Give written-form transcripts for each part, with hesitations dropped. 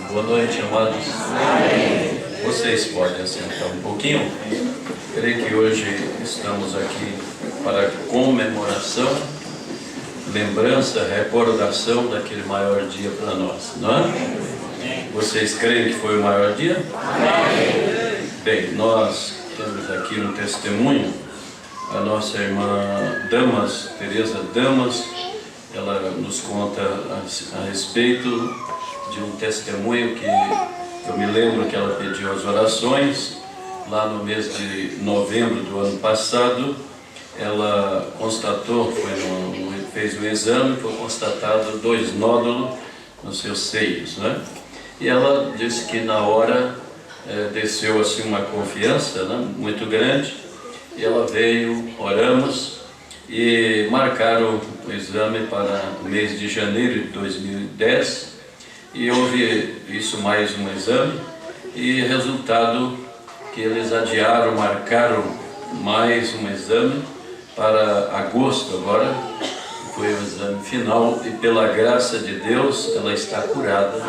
Boa noite, amados. Amém. Vocês podem sentar um pouquinho. Creio que hoje estamos aqui para comemoração, lembrança, recordação daquele maior dia para nós, não é? Vocês creem que foi o maior dia? Amém. Bem, nós temos aqui um testemunho, a nossa irmã Damas, Tereza Damas, ela nos conta a respeito de um testemunho que eu me lembro que ela pediu as orações lá no mês de novembro do ano passado. Ela constatou, fez um exame, foi constatado 2 nódulos nos seus seios, né? E ela disse que na hora desceu assim uma confiança, né, muito grande, e ela veio, oramos e marcaram o exame para o mês de janeiro de 2010, e houve isso, mais um exame, e resultado que eles adiaram, marcaram mais um exame para agosto agora. Foi o exame final e pela graça de Deus ela está curada.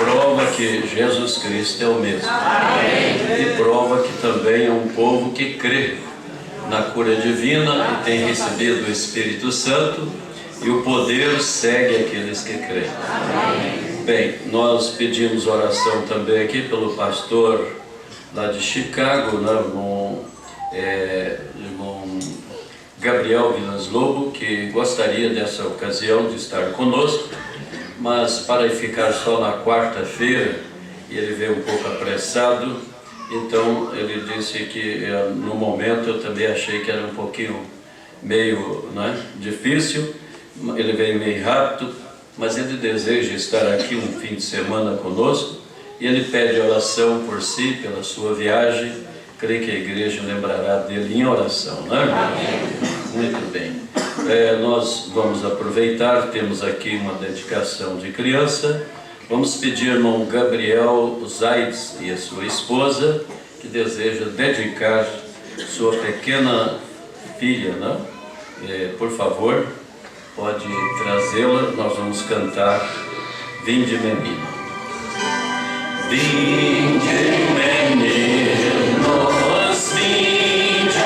Prova que Jesus Cristo é o mesmo. E prova que também é um povo que crê na cura divina e tem recebido o Espírito Santo, e o poder segue aqueles que creem. Bem, nós pedimos oração também aqui pelo pastor lá de Chicago, né, irmão Gabriel Vilas Lobo, que gostaria dessa ocasião de estar conosco, mas para ficar só na quarta-feira, e ele veio um pouco apressado, então ele disse que no momento eu também achei que era um pouquinho meio, né, difícil, ele veio meio rápido, mas ele deseja estar aqui um fim de semana conosco, e ele pede oração por si, pela sua viagem. Creio que a igreja lembrará dele em oração, né? Muito bem. Nós vamos aproveitar, temos aqui uma dedicação de criança. Vamos pedir ao irmão Gabriel Zaides e a sua esposa, que deseja dedicar sua pequena filha, né? Por favor, pode trazê-la, nós vamos cantar Vinde Menino. Vinde Menino, vinde a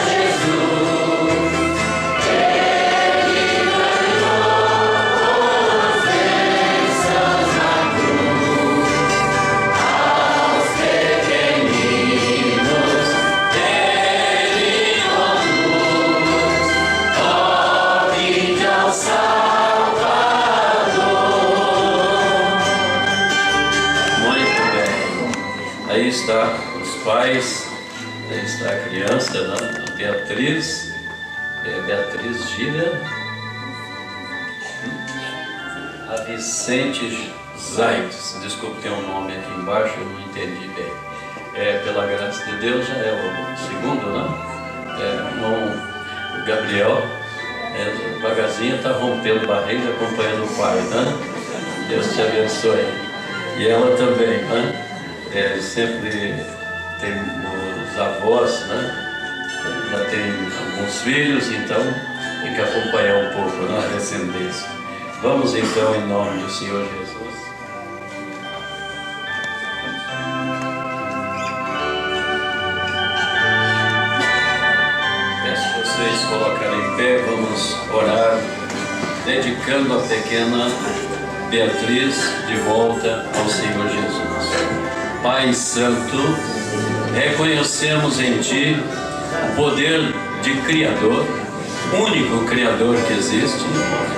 Jesus, Ele ganhou ofensas na cruz, aos pequeninos Ele conduz, ó vinde ao Salvador. Muito bem, aí está os pais, aí está a criança, né? A Beatriz, Beatriz Gília, a Vicente Zaides, desculpe, tem um nome aqui embaixo, eu não entendi bem. Pela graça de Deus, já é o segundo, né? Irmão Gabriel, devagarzinho está rompendo barreira, acompanhando o pai, né? Deus te abençoe. E ela também, né? Sempre tem os avós, né? Já tem alguns filhos, então tem que acompanhar um pouco na descendência. Vamos então, em nome do Senhor Jesus. Peço vocês colocarem em pé, vamos orar, dedicando a pequena Beatriz de volta ao Senhor Jesus. Pai Santo, reconhecemos em Ti o poder de Criador, único Criador que existe,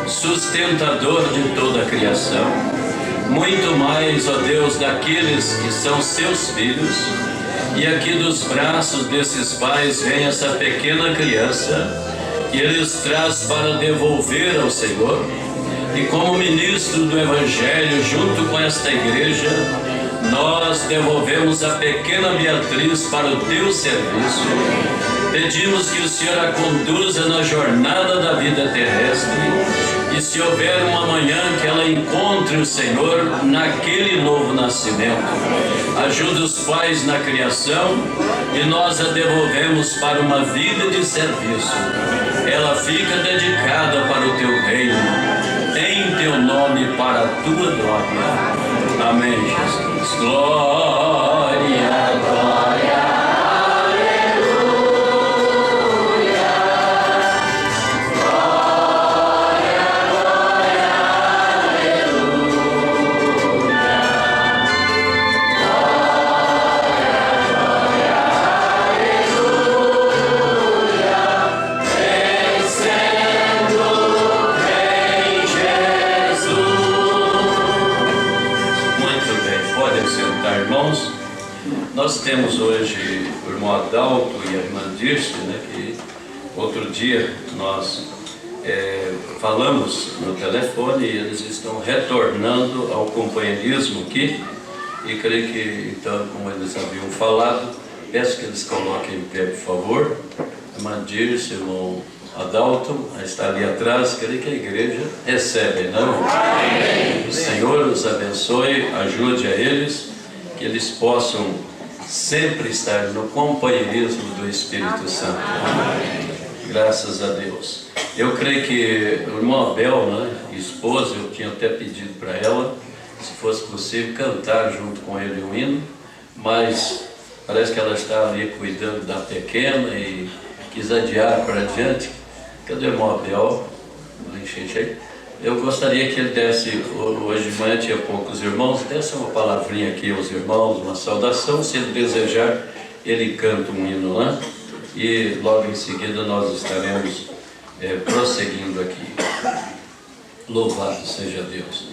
sustentador de toda a criação, muito mais, ó Deus, daqueles que são Seus filhos, e aqui dos braços desses pais vem essa pequena criança, que eles traz para devolver ao Senhor, e como ministro do Evangelho, junto com esta igreja, nós devolvemos a pequena Beatriz para o Teu serviço. Pedimos que o Senhor a conduza na jornada da vida terrestre, E se houver uma manhã que ela encontre o Senhor naquele novo nascimento, ajuda os pais na criação e nós a devolvemos para uma vida de serviço. Ela fica dedicada para o teu reino, em teu nome, para a tua glória. Amém, Jesus. Glória, glória. Irmãos, nós temos hoje o irmão Adalto e a irmã Dirce, né, que outro dia nós falamos no telefone e eles estão retornando ao companheirismo aqui, e creio que, então, como eles haviam falado, peço que eles coloquem em pé, por favor. Irmã Dirce, irmão Adalto, está ali atrás, creio que a igreja recebe, não? O Senhor os abençoe, ajude a eles, que eles possam sempre estar no companheirismo do Espírito Santo. Graças a Deus. Eu creio que o irmão Abel, né, esposa, eu tinha até pedido para ela, se fosse possível, cantar junto com ele um hino, mas parece que ela está ali cuidando da pequena e quis adiar para adiante. Cadê o irmão Abel? Eu gostaria que ele desse, hoje de manhã tinha poucos irmãos, desse uma palavrinha aqui aos irmãos, uma saudação. Se ele desejar, ele canta um hino lá, e logo em seguida nós estaremos prosseguindo aqui. Louvado seja Deus.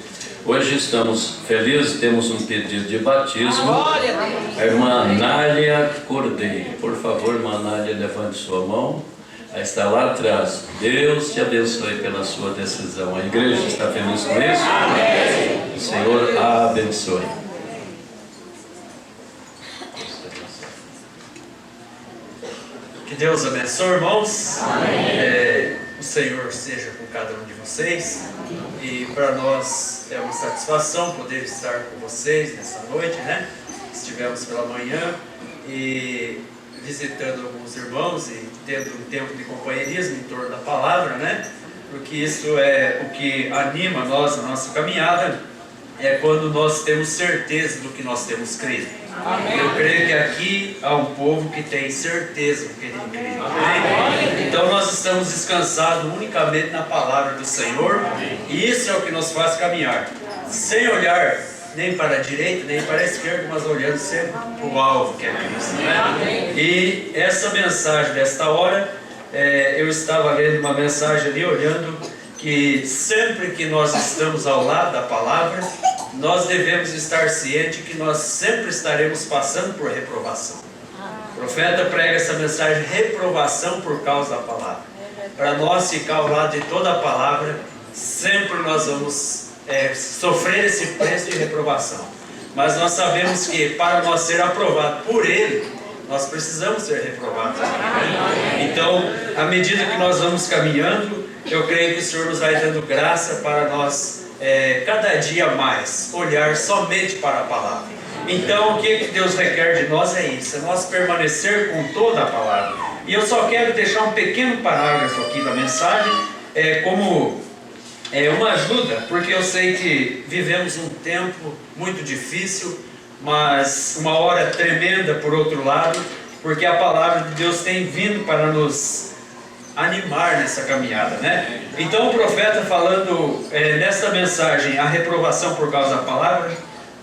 Hoje estamos felizes, temos um pedido de batismo. A irmã Anália Cordeiro. Por favor, irmã Anália, levante sua mão. Ela está lá atrás. Deus te abençoe pela sua decisão. A igreja está feliz com isso? Amém. O Senhor a abençoe. Que Deus abençoe, irmãos. Amém. O Senhor seja com cada um de vocês. E para nós é uma satisfação poder estar com vocês nessa noite, né? Estivemos pela manhã e visitando alguns irmãos e tendo um tempo de companheirismo em torno da palavra, né? Porque isso é o que anima nós na nossa caminhada, é quando nós temos certeza do que nós temos crido. Amém. Eu creio que aqui há um povo que tem certeza do que tem crido. Amém. Então nós estamos descansados unicamente na palavra do Senhor. Amém. E isso é o que nos faz caminhar, sem olhar nem para a direita, nem para a esquerda, mas olhando sempre para o alvo, que é Cristo, né? E essa mensagem desta hora, eu estava lendo uma mensagem ali, olhando que sempre que nós estamos ao lado da palavra, nós devemos estar cientes que nós sempre estaremos passando por reprovação. O profeta prega essa mensagem, reprovação por causa da palavra. Para nós ficar ao lado de toda a palavra, sempre nós vamos sofrer esse preço de reprovação. Mas nós sabemos que para nós ser aprovado por Ele, nós precisamos ser reprovados. Então, à medida que nós vamos caminhando, eu creio que o Senhor nos vai dando graça para nós, cada dia mais, olhar somente para a palavra. Então, o que Deus requer de nós é isso, é nós permanecer com toda a palavra. E eu só quero deixar um pequeno parágrafo aqui da mensagem, como uma ajuda, porque eu sei que vivemos um tempo muito difícil, mas uma hora tremenda por outro lado, porque a palavra de Deus tem vindo para nos animar nessa caminhada, né? Então o profeta falando nessa mensagem, a reprovação por causa da palavra,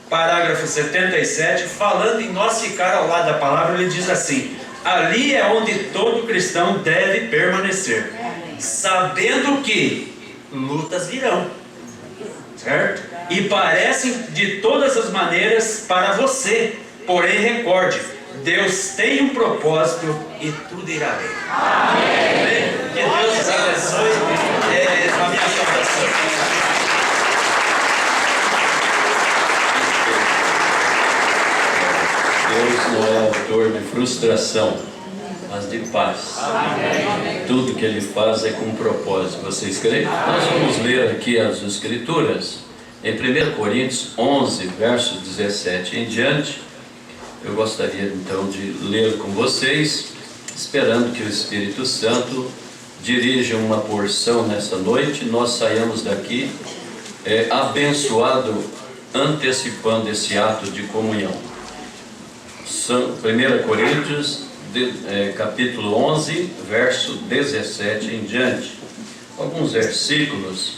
parágrafo 77, falando em nós ficar ao lado da palavra, ele diz assim: ali é onde todo cristão deve permanecer, sabendo que lutas virão, certo? E parecem de todas as maneiras para você, porém recorde, Deus tem um propósito e tudo irá bem. Amém. Que Deus nos abençoe. A minha saudação. Deus não é autor de frustração. mas de paz. Tudo que Ele faz é com propósito. Vocês creem? Nós vamos ler aqui as Escrituras. Em 1 Coríntios 11, verso 17 em diante, eu gostaria então de ler com vocês, esperando que o Espírito Santo dirija uma porção nessa noite, nós saiamos daqui abençoado, antecipando esse ato de comunhão. 1 Coríntios, capítulo 11, verso 17 em diante. Alguns versículos,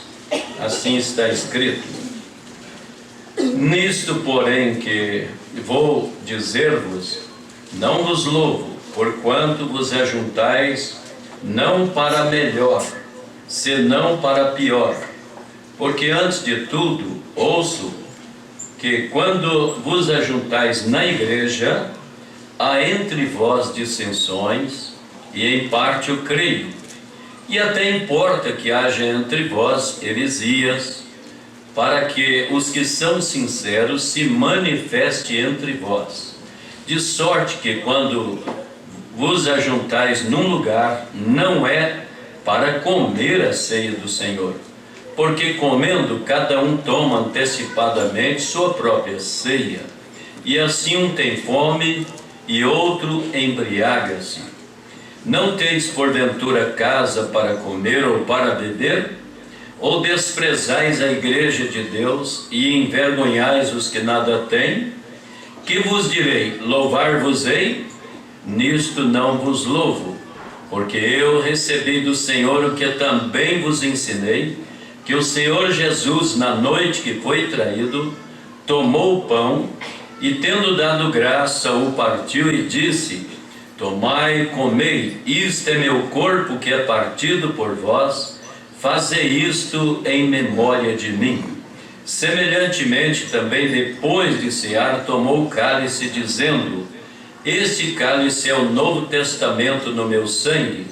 assim está escrito: Nisto, porém, que vou dizer-vos, não vos louvo, porquanto vos ajuntais, não para melhor, senão para pior. Porque antes de tudo, ouço que quando vos ajuntais na igreja, há entre vós dissensões, e em parte eu creio. E até importa que haja entre vós heresias, para que os que são sinceros se manifestem entre vós. De sorte que quando vos ajuntais num lugar, não é para comer a ceia do Senhor. Porque comendo, cada um toma antecipadamente sua própria ceia. E assim um tem fome e outro embriaga-se. Não teis porventura casa para comer ou para beber? Ou desprezais a igreja de Deus e envergonhais os que nada têm? Que vos direi? Louvar-vos-ei? Nisto não vos louvo, porque eu recebi do Senhor o que também vos ensinei, que o Senhor Jesus, na noite que foi traído, tomou o pão e, tendo dado graça, o partiu e disse: Tomai e comei, isto é meu corpo que é partido por vós, fazei isto em memória de mim. Semelhantemente também, depois de cear, tomou o cálice, dizendo: Este cálice é o Novo Testamento no meu sangue.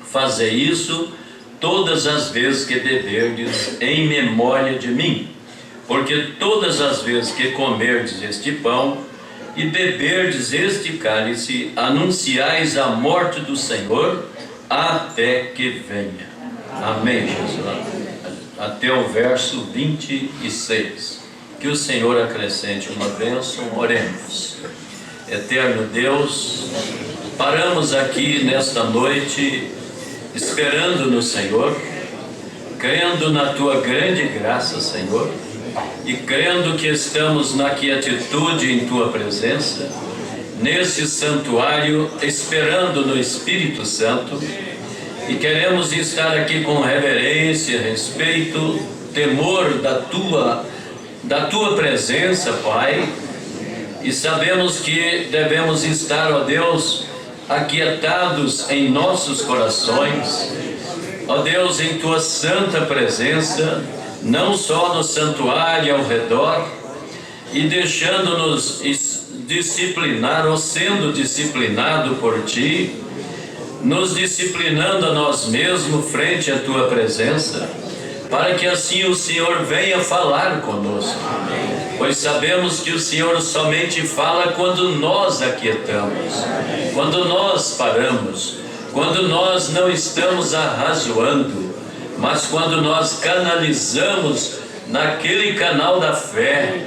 Fazei isso todas as vezes que beberdes, em memória de mim. Porque todas as vezes que comerdes este pão e beberdes este cálice, anunciais a morte do Senhor até que venha. Amém, Jesus. Até o verso 26. Que o Senhor acrescente uma bênção. Oremos. Eterno Deus, paramos aqui nesta noite esperando no Senhor, crendo na Tua grande graça, Senhor, e crendo que estamos na quietude em Tua presença, nesse santuário, esperando no Espírito Santo, e queremos estar aqui com reverência, respeito, temor da Tua presença, Pai. E sabemos que devemos estar, ó Deus, aquietados em nossos corações, ó Deus, em Tua santa presença, não só no santuário ao redor, e deixando-nos disciplinar, ou sendo disciplinado por Ti, nos disciplinando a nós mesmos frente à Tua presença, para que assim o Senhor venha falar conosco. Pois sabemos que o Senhor somente fala quando nós aquietamos, quando nós paramos, quando nós não estamos arrazoando, mas quando nós canalizamos naquele canal da fé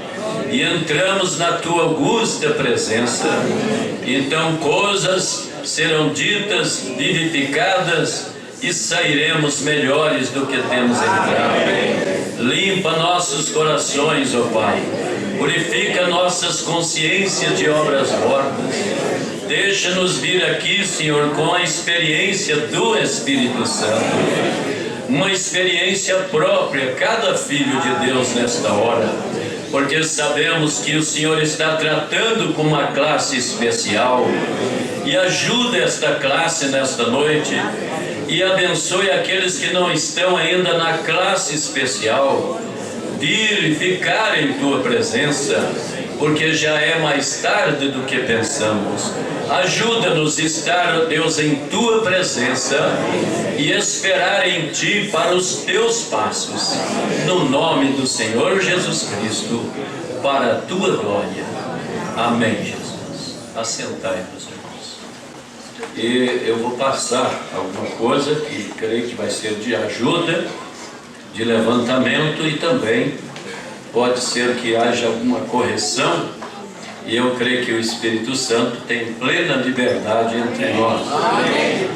e entramos na Tua augusta presença, então coisas serão ditas, vivificadas, e sairemos melhores do que temos entrado. Limpa nossos corações, ó Pai. Purifica nossas consciências de obras mortas. Deixa-nos vir aqui, Senhor, com a experiência do Espírito Santo. Uma experiência própria, cada filho de Deus nesta hora. Porque sabemos que o Senhor está tratando com uma classe especial. E ajuda esta classe nesta noite. E abençoe aqueles que não estão ainda na classe especial, vir e ficar em Tua presença, porque já é mais tarde do que pensamos. Ajuda-nos a estar, ó Deus, em Tua presença e esperar em Ti para os Teus passos, no nome do Senhor Jesus Cristo, para a Tua glória. Amém, Jesus. Assentai-vos, irmãos. e eu vou passar alguma coisa que creio que vai ser de ajuda, de levantamento, e também pode ser que haja alguma correção, e eu creio que o Espírito Santo tem plena liberdade entre nós.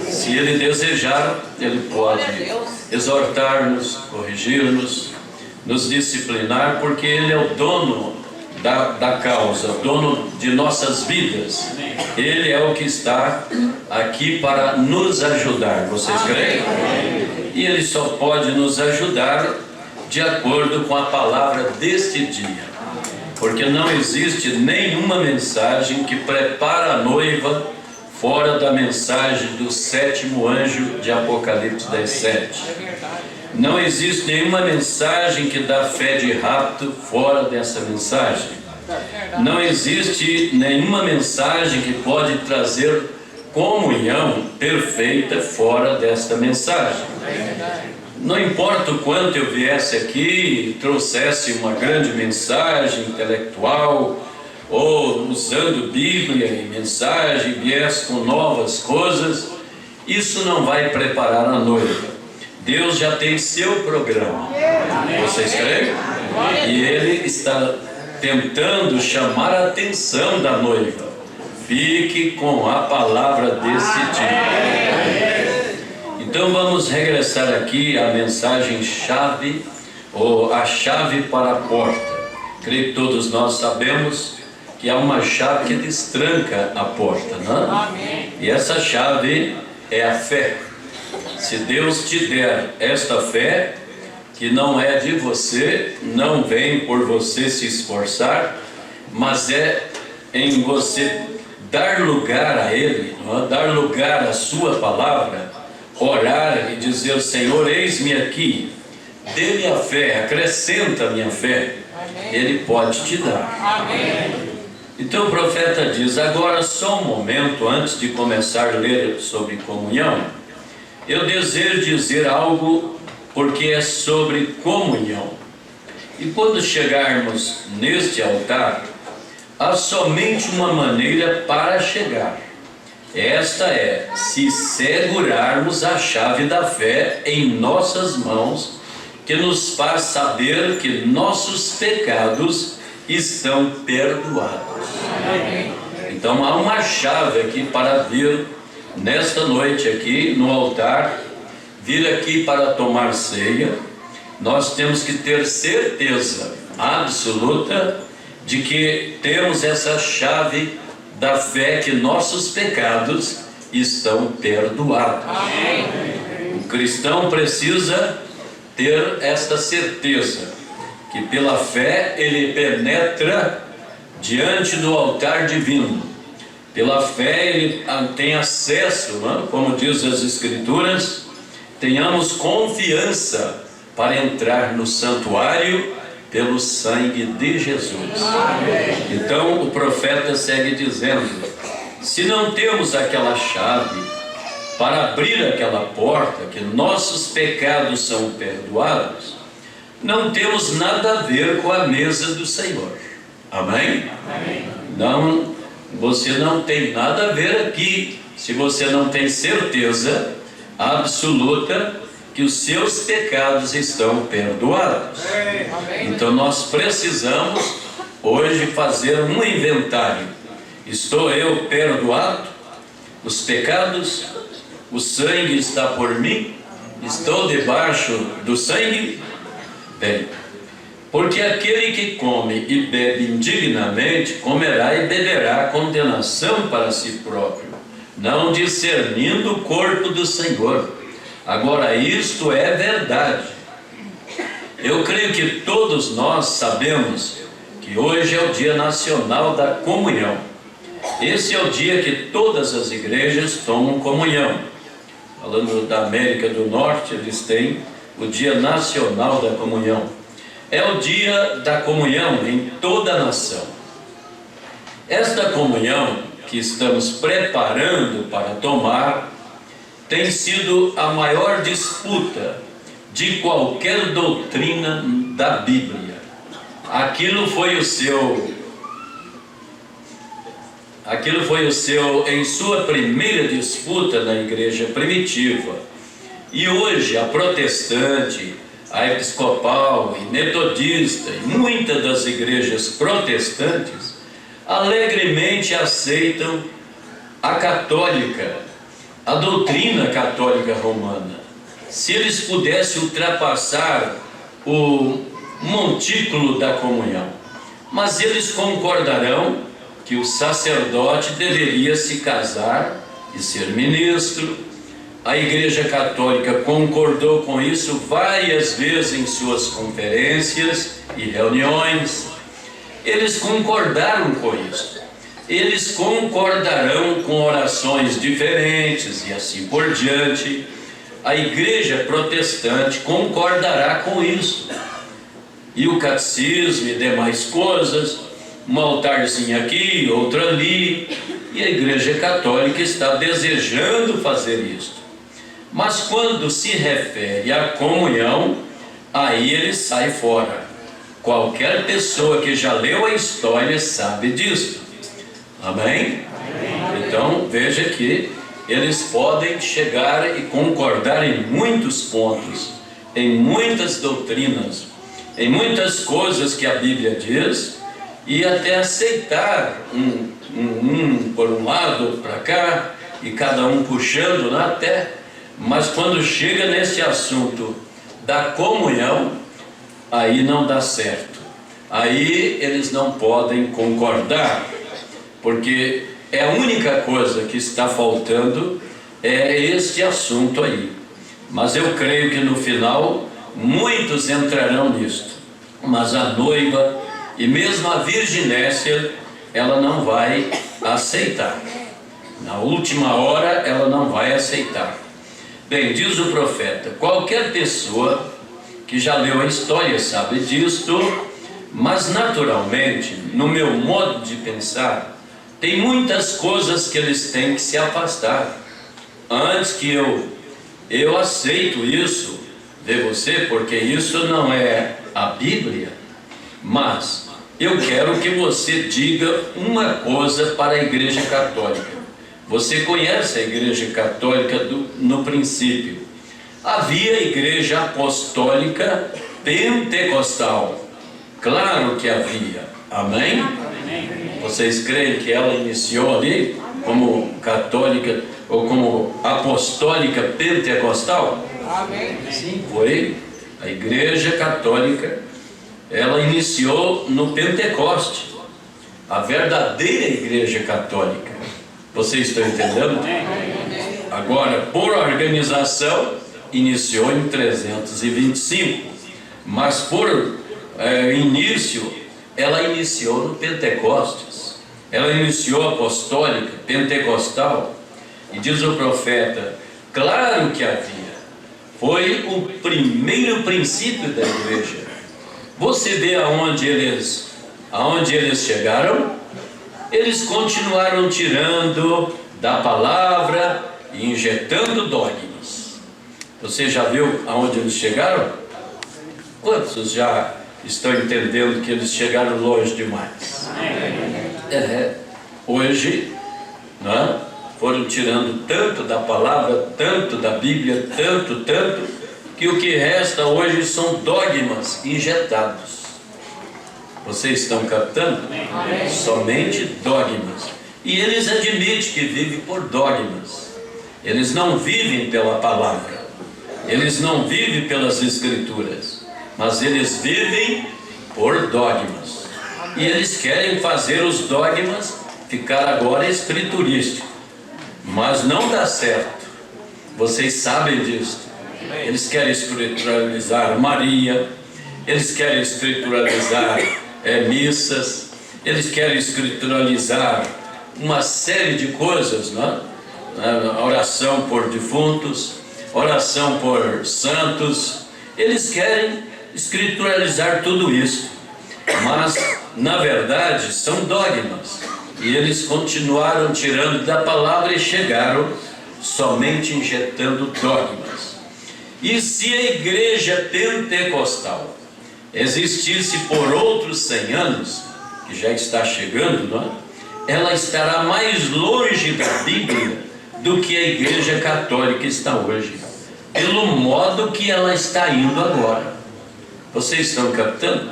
Se Ele desejar, Ele pode exortar-nos, corrigir-nos, nos disciplinar, porque Ele é o dono da causa, o dono de nossas vidas. Ele é o que está aqui para nos ajudar. Vocês creem? E Ele só pode nos ajudar de acordo com a palavra deste dia, porque não existe nenhuma mensagem que prepara a noiva fora da mensagem do 7º anjo de Apocalipse 10:7. Não existe nenhuma mensagem que dá fé de rapto fora dessa mensagem. Não existe nenhuma mensagem que pode trazer comunhão perfeita fora desta mensagem. Não importa o quanto eu viesse aqui e trouxesse uma grande mensagem intelectual, ou usando Bíblia e mensagem, viesse com novas coisas, isso não vai preparar a noiva. Deus já tem seu programa. Vocês creem? E Ele está tentando chamar a atenção da noiva. Fique com a palavra desse dia. Então vamos regressar aqui à mensagem chave, ou a chave para a porta. Creio que todos nós sabemos que há uma chave que destranca a porta, não é? E essa chave é a fé. Se Deus te der esta fé, que não é de você, não vem por você se esforçar, mas é em você dar lugar a Ele, não é? Dar lugar à sua palavra, orar e dizer: Senhor, eis-me aqui, dê-me a fé, acrescenta a minha fé. Ele pode te dar. Então o profeta diz: agora só um momento antes de começar a ler sobre comunhão, eu desejo dizer algo, porque é sobre comunhão. E quando chegarmos neste altar, há somente uma maneira para chegar. Esta é, se segurarmos a chave da fé em nossas mãos, que nos faz saber que nossos pecados estão perdoados. Então há uma chave aqui para vir nesta noite aqui no altar, vir aqui para tomar ceia. Nós temos que ter certeza absoluta de que temos essa chave da fé, que nossos pecados estão perdoados. O cristão precisa ter esta certeza, que pela fé ele penetra diante do altar divino. Pela fé ele tem acesso, não é? Como diz as Escrituras, tenhamos confiança para entrar no santuário pelo sangue de Jesus. Então o profeta segue dizendo: se não temos aquela chave para abrir aquela porta, que nossos pecados são perdoados, não temos nada a ver com a mesa do Senhor. Amém? Não, você não tem nada a ver aqui, se você não tem certeza absoluta que os seus pecados estão perdoados. Então nós precisamos hoje fazer um inventário. Estou eu perdoado? Os pecados? O sangue está por mim? Estou debaixo do sangue? Bem, porque aquele que come e bebe indignamente, comerá e beberá condenação para si próprio, não discernindo o corpo do Senhor. Agora, isto é verdade. Eu creio que todos nós sabemos que hoje é o Dia Nacional da Comunhão. Esse é o dia que todas as igrejas tomam comunhão. Falando da América do Norte, eles têm o Dia Nacional da Comunhão. É o dia da comunhão em toda a nação. Esta comunhão que estamos preparando para tomar tem sido a maior disputa de qualquer doutrina da Bíblia. Aquilo foi o seu Aquilo foi em sua primeira disputa na igreja primitiva. E hoje a protestante, a episcopal e metodista e muitas das igrejas protestantes alegremente aceitam a católica, a doutrina católica romana. Se eles pudessem ultrapassar o montículo da comunhão, mas eles concordarão que o sacerdote deveria se casar e ser ministro. A Igreja Católica concordou com isso várias vezes em suas conferências e reuniões. Eles concordaram com isso. Eles concordarão com orações diferentes e assim por diante. A Igreja Protestante concordará com isso. E o catecismo e demais coisas, um altarzinho aqui, outro ali, e a Igreja Católica está desejando fazer isso. Mas quando se refere à comunhão, aí ele sai fora. Qualquer pessoa que já leu a história sabe disso. Amém? Então veja que eles podem chegar e concordar em muitos pontos, em muitas doutrinas, em muitas coisas que a Bíblia diz, e até aceitar um por um lado para cá, e cada um puxando lá até. Mas quando chega nesse assunto da comunhão, aí não dá certo. Aí eles não podem concordar, porque é a única coisa que está faltando é este assunto aí. Mas eu creio que no final muitos entrarão nisto. Mas a noiva e mesmo a virginécia, ela não vai aceitar. Na última hora ela não vai aceitar. Bem, diz o profeta, qualquer pessoa que já leu a história sabe disto, mas naturalmente, no meu modo de pensar, tem muitas coisas que eles têm que se afastar. Antes que eu aceito isso de você, porque isso não é a Bíblia, mas eu quero que você diga uma coisa para a Igreja Católica. Você conhece a Igreja Católica no princípio. Havia a Igreja Apostólica Pentecostal. Claro que havia. Amém? Vocês creem que ela iniciou ali como católica ou como apostólica pentecostal? Amém. Sim, foi. A Igreja Católica, ela iniciou no Pentecoste. A verdadeira Igreja Católica. Vocês estão entendendo? Agora, por organização, iniciou em 325. Mas por início, ela iniciou no Pentecostes. Ela iniciou apostólica, pentecostal. E diz o profeta, claro que havia. Foi o primeiro princípio da igreja. Você vê aonde eles chegaram? Eles continuaram tirando da palavra e injetando dogmas. Você já viu aonde eles chegaram? Quantos já estão entendendo que eles chegaram longe demais? Hoje, né, foram tirando tanto da palavra, tanto da Bíblia, tanto, que o que resta hoje são dogmas injetados. Vocês estão captando? Amém. Somente dogmas. E eles admitem que vivem por dogmas. Eles não vivem pela palavra. Eles não vivem pelas escrituras. Mas eles vivem por dogmas. E eles querem fazer os dogmas ficar agora escriturístico. Mas não dá certo. Vocês sabem disso. Eles querem escrituralizar Maria. Eles querem escrituralizar missas, eles querem escrituralizar uma série de coisas, né? Oração por defuntos, oração por santos, eles querem escrituralizar tudo isso, mas na verdade são dogmas, e eles continuaram tirando da palavra e chegaram somente injetando dogmas. E se a igreja pentecostal existisse por outros 100 anos, que já está chegando, não é? ela estará mais longe da Bíblia do que a Igreja Católica está hoje, pelo modo que ela está indo agora. Vocês estão captando?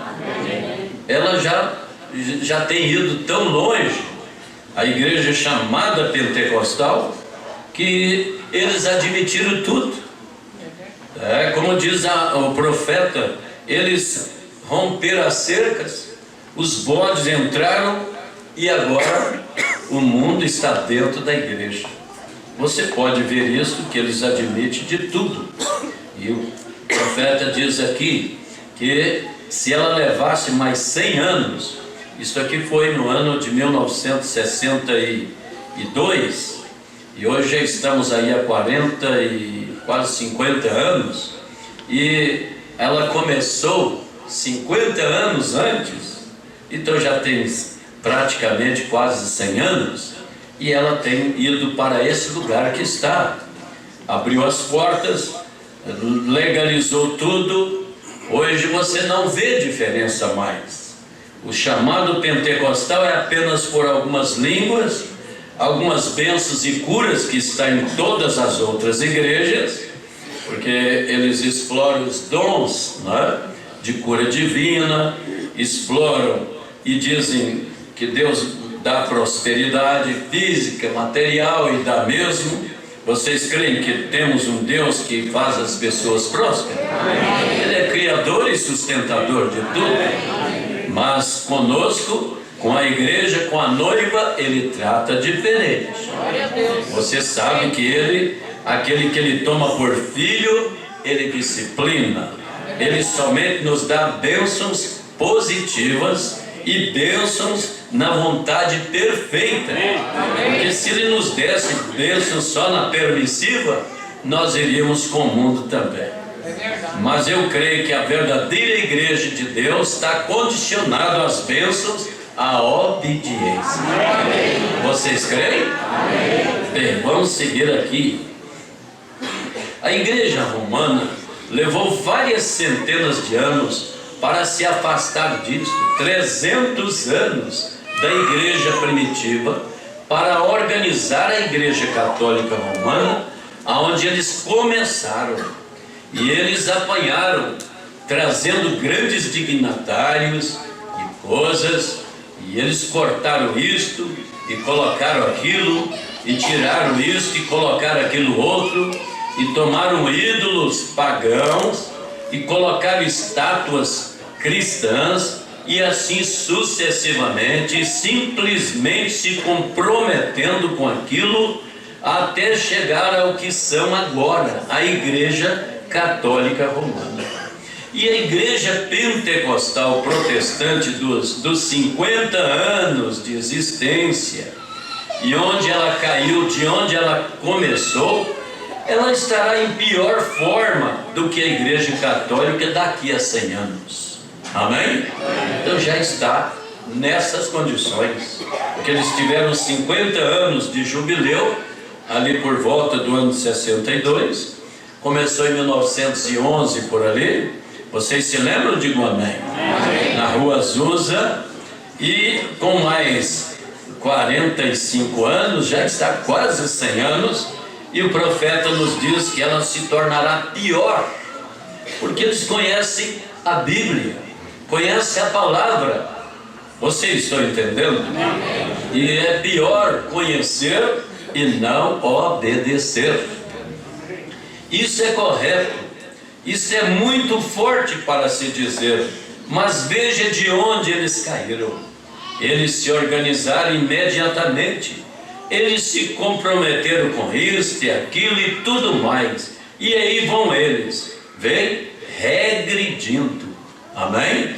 Ela já tem ido tão longe, a igreja chamada pentecostal, que eles admitiram tudo. Como diz o profeta, eles romperam as cercas, os bodes entraram e agora o mundo está dentro da igreja. Você pode ver isso, que eles admitem de tudo. E o profeta diz aqui que se ela levasse mais 100 anos, isso aqui foi no ano de 1962, e hoje já estamos aí há 40 e quase 50 anos, e ela começou 50 anos antes, então já tem praticamente quase 100 anos, e ela tem ido para esse lugar que está, abriu as portas, legalizou tudo. Hoje você não vê diferença mais. O chamado pentecostal é apenas por algumas línguas, algumas bênçãos e curas que está em todas as outras igrejas, porque eles exploram os dons, né, de cura divina, exploram e dizem que Deus dá prosperidade física, material, e dá mesmo. Vocês creem que temos um Deus que faz as pessoas prósperas? Ele é criador e sustentador de tudo. Mas conosco, com a igreja, com a noiva, ele trata diferente. Você sabe que aquele que ele toma por filho, ele disciplina. Ele somente nos dá bênçãos positivas e bênçãos na vontade perfeita. Porque se ele nos desse bênçãos só na permissiva, nós iríamos com o mundo também. Mas eu creio que a verdadeira igreja de Deus está condicionada às bênçãos, à obediência. Vocês creem? Bem, vamos seguir aqui. A igreja romana levou várias centenas de anos para se afastar disso, 300 anos da igreja primitiva, para organizar a igreja católica romana, aonde eles começaram. E eles apanharam, trazendo grandes dignatários e coisas, e eles cortaram isto e colocaram aquilo, e tiraram isto e colocaram aquilo outro, e tomaram ídolos pagãos e colocaram estátuas cristãs, e assim sucessivamente, simplesmente se comprometendo com aquilo, até chegar ao que são agora, a Igreja Católica Romana. E a Igreja Pentecostal Protestante dos 50 anos de existência, e onde ela caiu, de onde ela começou, ela estará em pior forma do que a Igreja Católica daqui a 100 anos. Amém? Então já está nessas condições, porque eles tiveram 50 anos de jubileu, ali por volta do ano 62, começou em 1911 por ali. Vocês se lembram? Digam amém. Amém. Na rua Azusa, e com mais 45 anos, já está quase 100 anos, e o profeta nos diz que ela se tornará pior, porque eles conhecem a Bíblia, conhecem a palavra. Vocês estão entendendo? Amém. E é pior conhecer e não obedecer. Isso é correto, isso é muito forte para se dizer, mas veja de onde eles caíram. Eles se organizaram imediatamente, eles se comprometeram com isto e aquilo e tudo mais, e aí vão eles, vem regredindo. Amém?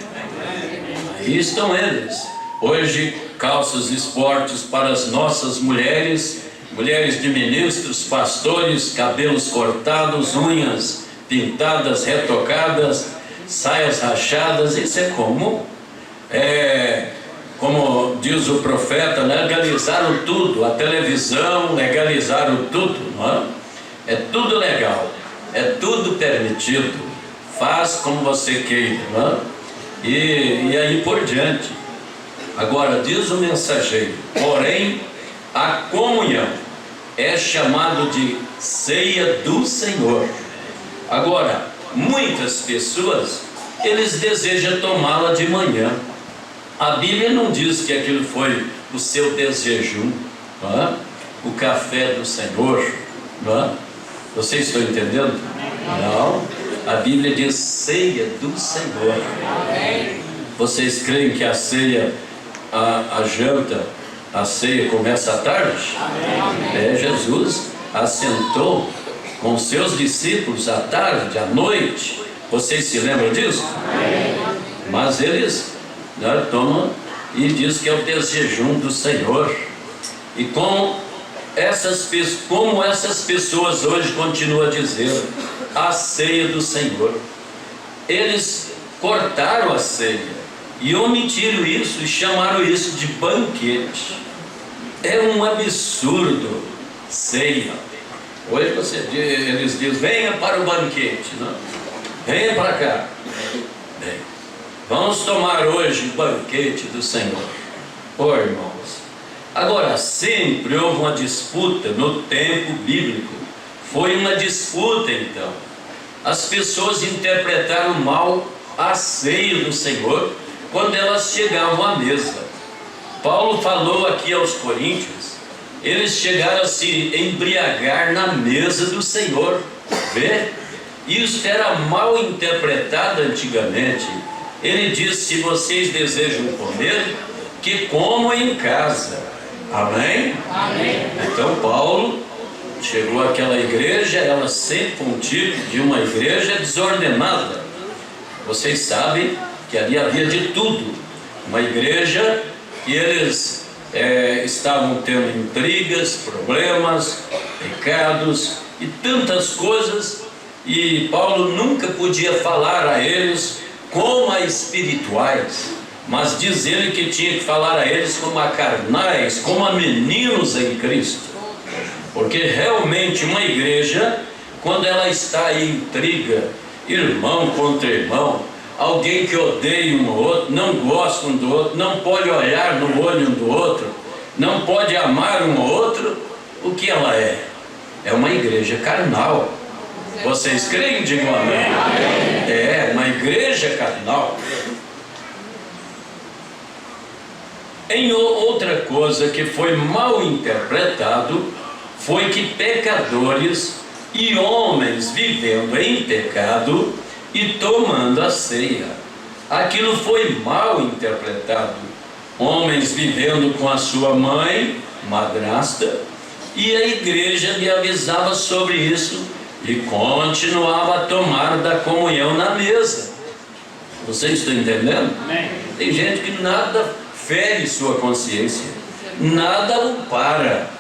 Aí estão eles. Hoje, calças esportes para as nossas mulheres, mulheres de ministros, pastores, cabelos cortados, unhas pintadas, retocadas, saias rachadas. Isso é comum. Como diz o profeta, legalizaram tudo, a televisão, legalizaram tudo, não é? É tudo legal, é tudo permitido, faz como você queira, não é? E aí por diante. Agora diz o mensageiro: porém, a comunhão é chamado de ceia do Senhor. Agora, muitas pessoas, eles desejam tomá-la de manhã. A Bíblia não diz que aquilo foi o seu desjejum, não é? O café do Senhor, não é? Vocês estão entendendo? Não, a Bíblia diz ceia do Senhor. Vocês creem que a ceia, a janta, a ceia começa à tarde? Jesus assentou com seus discípulos à tarde, à noite. Vocês se lembram disso? Mas eles tomam e diz que é o desjejum do Senhor. E como essas pessoas hoje continuam a dizer a ceia do Senhor, eles cortaram a ceia e omitiram isso e chamaram isso de banquete. É um absurdo. Ceia. Hoje eles dizem: venha para o banquete, não? Venha para cá. Bem, vamos tomar hoje o banquete do Senhor. Irmãos, agora, sempre houve uma disputa no tempo bíblico. Foi uma disputa, então. As pessoas interpretaram mal a ceia do Senhor quando elas chegavam à mesa. Paulo falou aqui aos coríntios, eles chegaram a se embriagar na mesa do Senhor. Vê? Isso era mal interpretado antigamente. Ele diz: se vocês desejam comer, que comam em casa. Amém? Amém. Então Paulo chegou àquela igreja, ela sempre foi um tipo de uma igreja desordenada. Vocês sabem que ali havia de tudo. Uma igreja que eles estavam tendo intrigas, problemas, pecados e tantas coisas, e Paulo nunca podia falar a eles como a espirituais, mas diz ele que tinha que falar a eles como a carnais, como a meninos em Cristo, porque realmente uma igreja, quando ela está em intriga, irmão contra irmão, alguém que odeia um ao outro, não gosta um do outro, não pode olhar no olho um do outro, não pode amar um ao outro, o que ela é? É uma igreja carnal. Vocês creem? Digam amém. É uma igreja carnal. Em outra coisa que foi mal interpretado, foi que pecadores e homens vivendo em pecado e tomando a ceia, aquilo foi mal interpretado. Homens vivendo com a sua mãe, madrasta, e a igreja lhe avisava sobre isso e continuava a tomar da comunhão na mesa. Vocês estão entendendo? Tem gente que nada fere sua consciência, nada o para.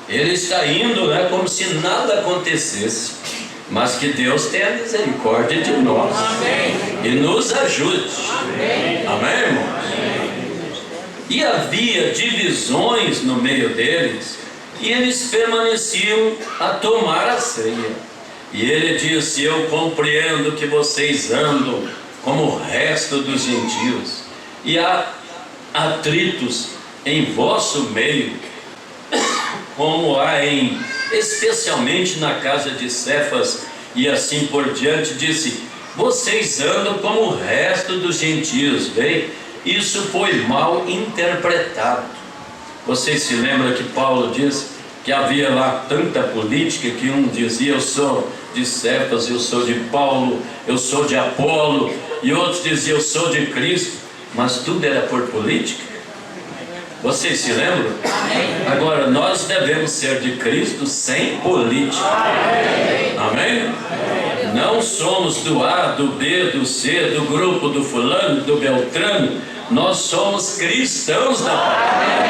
Ele está indo, como se nada acontecesse. Mas que Deus tenha misericórdia de nós. Amém. E nos ajude. Amém, irmãos? E havia divisões no meio deles, e eles permaneciam a tomar a ceia. E ele disse: eu compreendo que vocês andam como o resto dos gentios, e há atritos em vosso meio, como há especialmente na casa de Cefas, e assim por diante. Disse: vocês andam como o resto dos gentios. Bem, isso foi mal interpretado. Vocês se lembram que Paulo diz que havia lá tanta política, que um dizia: eu sou de Cefas, eu sou de Paulo, eu sou de Apolo, e outros diziam: eu sou de Cristo, mas tudo era por política. Vocês se lembram? Agora, nós devemos ser de Cristo sem política. Amém? Não somos do A, do B, do C, do grupo do fulano, do beltrano. Nós somos cristãos da palavra.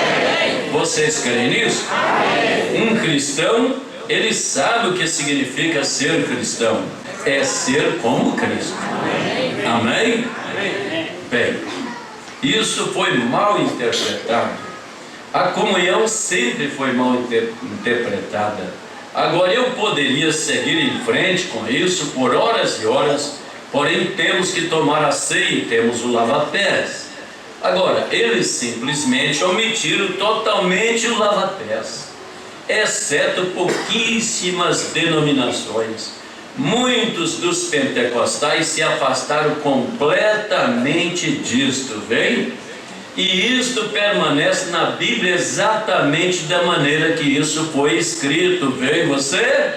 Vocês creem nisso? Um cristão, ele sabe o que significa ser cristão. É ser como Cristo. Amém? Bem, isso foi mal interpretado. A comunhão sempre foi mal interpretada. Agora, eu poderia seguir em frente com isso por horas e horas, porém temos que tomar a ceia e temos o lava-pés. Agora, eles simplesmente omitiram totalmente o lava-pés, exceto pouquíssimas denominações. Muitos dos pentecostais se afastaram completamente disto, vem? E isto permanece na Bíblia exatamente da maneira que isso foi escrito, vem você?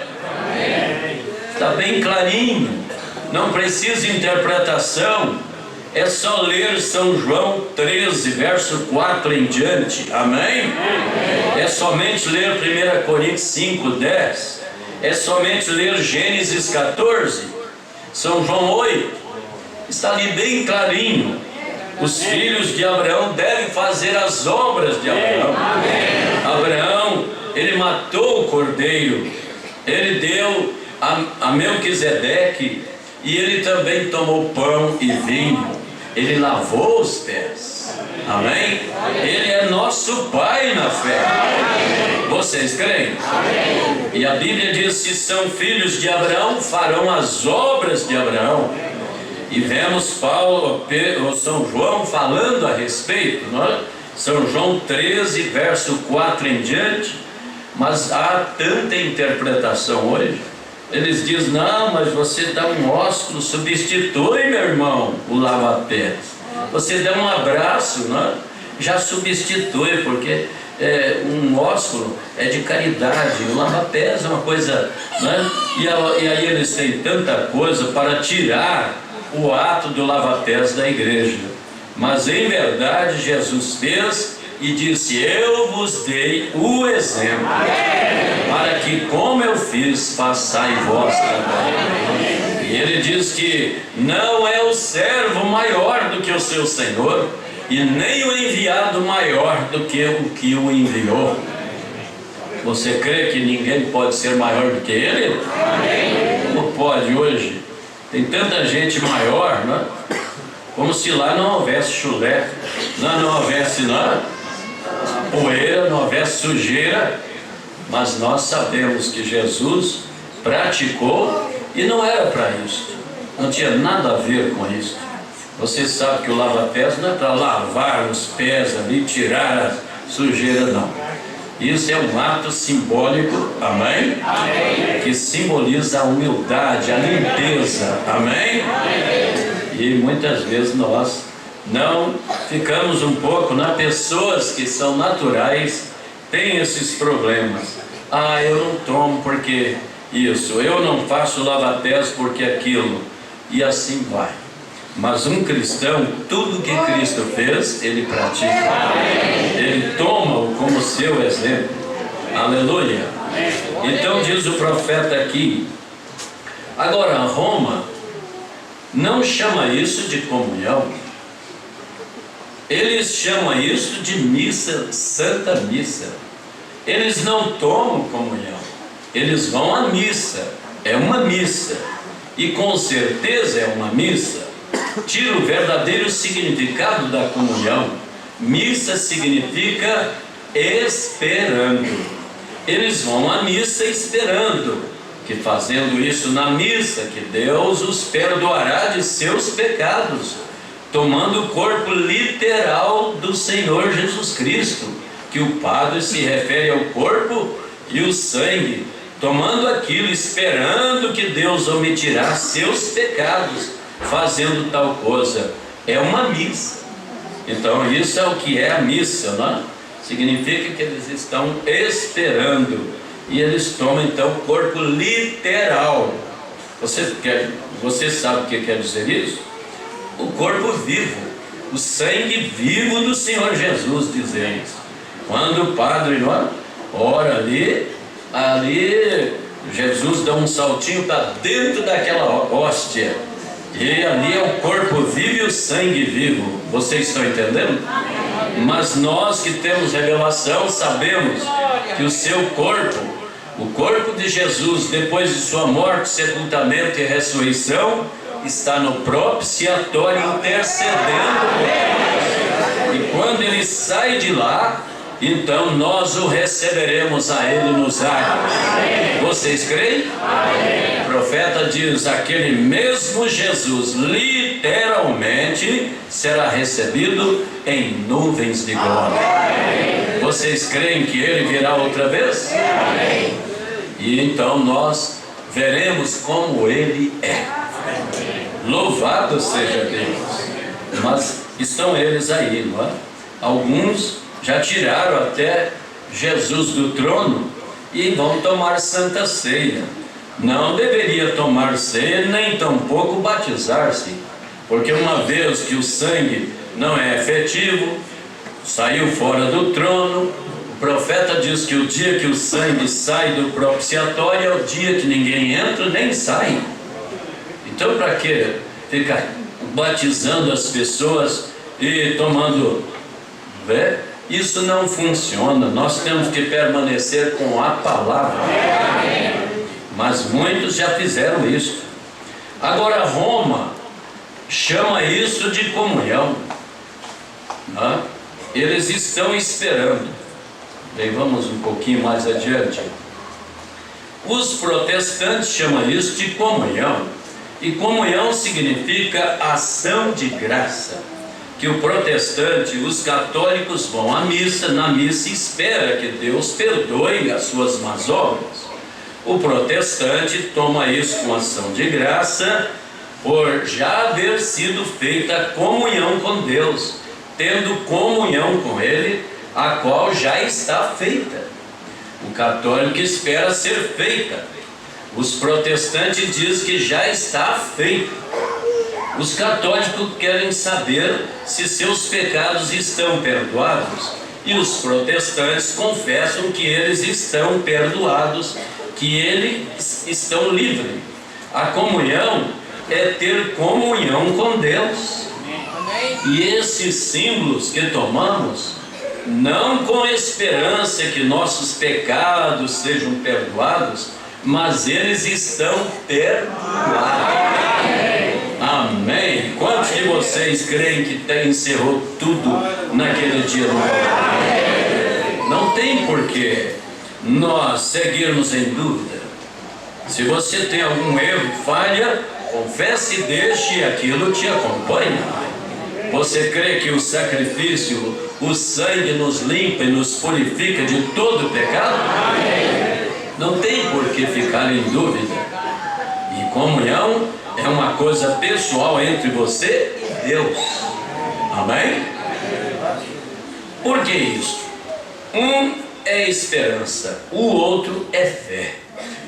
Está bem clarinho, não precisa interpretação, é só ler São João 13, verso 4 em diante, amém? É somente ler 1 Coríntios 5, 10, é somente ler Gênesis 14, São João 8, está ali bem clarinho. Os filhos de Abraão devem fazer as obras de Abraão. Abraão, ele matou o cordeiro, ele deu a Melquisedeque, e ele também tomou pão e vinho, ele lavou os pés, amém? Ele é nosso Pai na fé. Vocês creem? E a Bíblia diz: se são filhos de Abraão, farão as obras de Abraão. E vemos São João falando a respeito, não é? São João 13, verso 4 em diante. Mas há tanta interpretação hoje. Eles dizem: não, mas você dá um ósculo, substitui, meu irmão, o lava-pés. Você dá um abraço, não é? Já substitui, porque um ósculo é de caridade, o lava-pés é uma coisa, não é? E aí eles têm tanta coisa para tirar o ato do lava-pés da igreja. Mas em verdade Jesus fez e disse: eu vos dei o exemplo, para que como eu fiz, façai vós também. E ele diz que não é o servo maior do que o seu senhor, e nem o enviado maior do que o que o enviou. Você crê que ninguém pode ser maior do que ele? Como pode hoje? Tem tanta gente maior, né? Como se lá não houvesse chulé, não houvesse poeira, não houvesse sujeira. Mas nós sabemos que Jesus praticou e não era para isso, não tinha nada a ver com isso. Você sabe que o lava-pés não é para lavar os pés ali, tirar a sujeira, não. Isso é um ato simbólico, amém? Que simboliza a humildade, a limpeza, amém? E muitas vezes nós não ficamos um pouco, pessoas que são naturais têm esses problemas. Eu não tomo porque isso, eu não faço lava-pés porque aquilo, e assim vai. Mas um cristão, tudo que Cristo fez, ele pratica. Ele toma-o como seu exemplo. Aleluia. Então diz o profeta aqui. Agora, Roma não chama isso de comunhão. Eles chamam isso de missa, santa missa. Eles não tomam comunhão. Eles vão à missa. É uma missa. E com certeza é uma missa. Tira o verdadeiro significado da comunhão. Missa significa esperando. Eles vão à missa esperando que, fazendo isso na missa, que Deus os perdoará de seus pecados, tomando o corpo literal do Senhor Jesus Cristo, que o padre se refere ao corpo e o sangue, tomando aquilo, esperando que Deus omitirá seus pecados, fazendo tal coisa. É uma missa. Então isso é o que é a missa, não é? Significa que eles estão esperando, e eles tomam então o corpo literal. Você sabe o que quer dizer isso? O corpo vivo, o sangue vivo do Senhor Jesus, diz eles. Quando o padre ora ali Jesus dá um saltinho para dentro daquela hóstia, e ali é o corpo vivo e o sangue vivo. Vocês estão entendendo? Mas nós que temos revelação sabemos que o seu corpo, o corpo de Jesus, depois de sua morte, sepultamento e ressurreição, está no propiciatório intercedendo por nós. E quando ele sai de lá, então nós o receberemos a ele nos ares. Vocês creem? Amém. O profeta diz: aquele mesmo Jesus literalmente será recebido em nuvens de glória. Amém. Vocês creem que ele virá outra vez? Amém. E então nós veremos como ele é. Amém. Louvado seja Deus. Mas estão eles aí, não é? Alguns já tiraram até Jesus do trono e vão tomar santa ceia. Não deveria tomar ceia, nem tampouco batizar-se, porque uma vez que o sangue não é efetivo, saiu fora do trono. O profeta diz que o dia que o sangue sai do propiciatório é o dia que ninguém entra nem sai. Então, para que ficar batizando as pessoas e tomando? Isso não funciona. Nós temos que permanecer com a palavra. Mas muitos já fizeram isso. Agora Roma chama isso de comunhão. Eles estão esperando. Bem, vamos um pouquinho mais adiante. Os protestantes chamam isso de comunhão. E comunhão significa ação de graça. Que o protestante, os católicos vão à missa, na missa espera que Deus perdoe as suas más obras. O protestante toma isso com ação de graça, por já haver sido feita a comunhão com Deus, tendo comunhão com Ele, a qual já está feita. O católico espera ser feita. Os protestantes dizem que já está feita. Os católicos querem saber se seus pecados estão perdoados, e os protestantes confessam que eles estão perdoados, que eles estão livres. A comunhão é ter comunhão com Deus. E esses símbolos que tomamos, não com esperança que nossos pecados sejam perdoados, mas eles estão perdoados. Amém. Quantos de vocês creem que encerrou tudo naquele dia? Não tem porquê nós seguirmos em dúvida. Se você tem algum erro, falha, confesse e deixe, aquilo te acompanha. Você crê que o sacrifício, o sangue nos limpa e nos purifica de todo pecado? Não tem porquê ficar em dúvida. E comunhão é uma coisa pessoal entre você e Deus. Amém? Por que isso? Um é esperança, o outro é fé.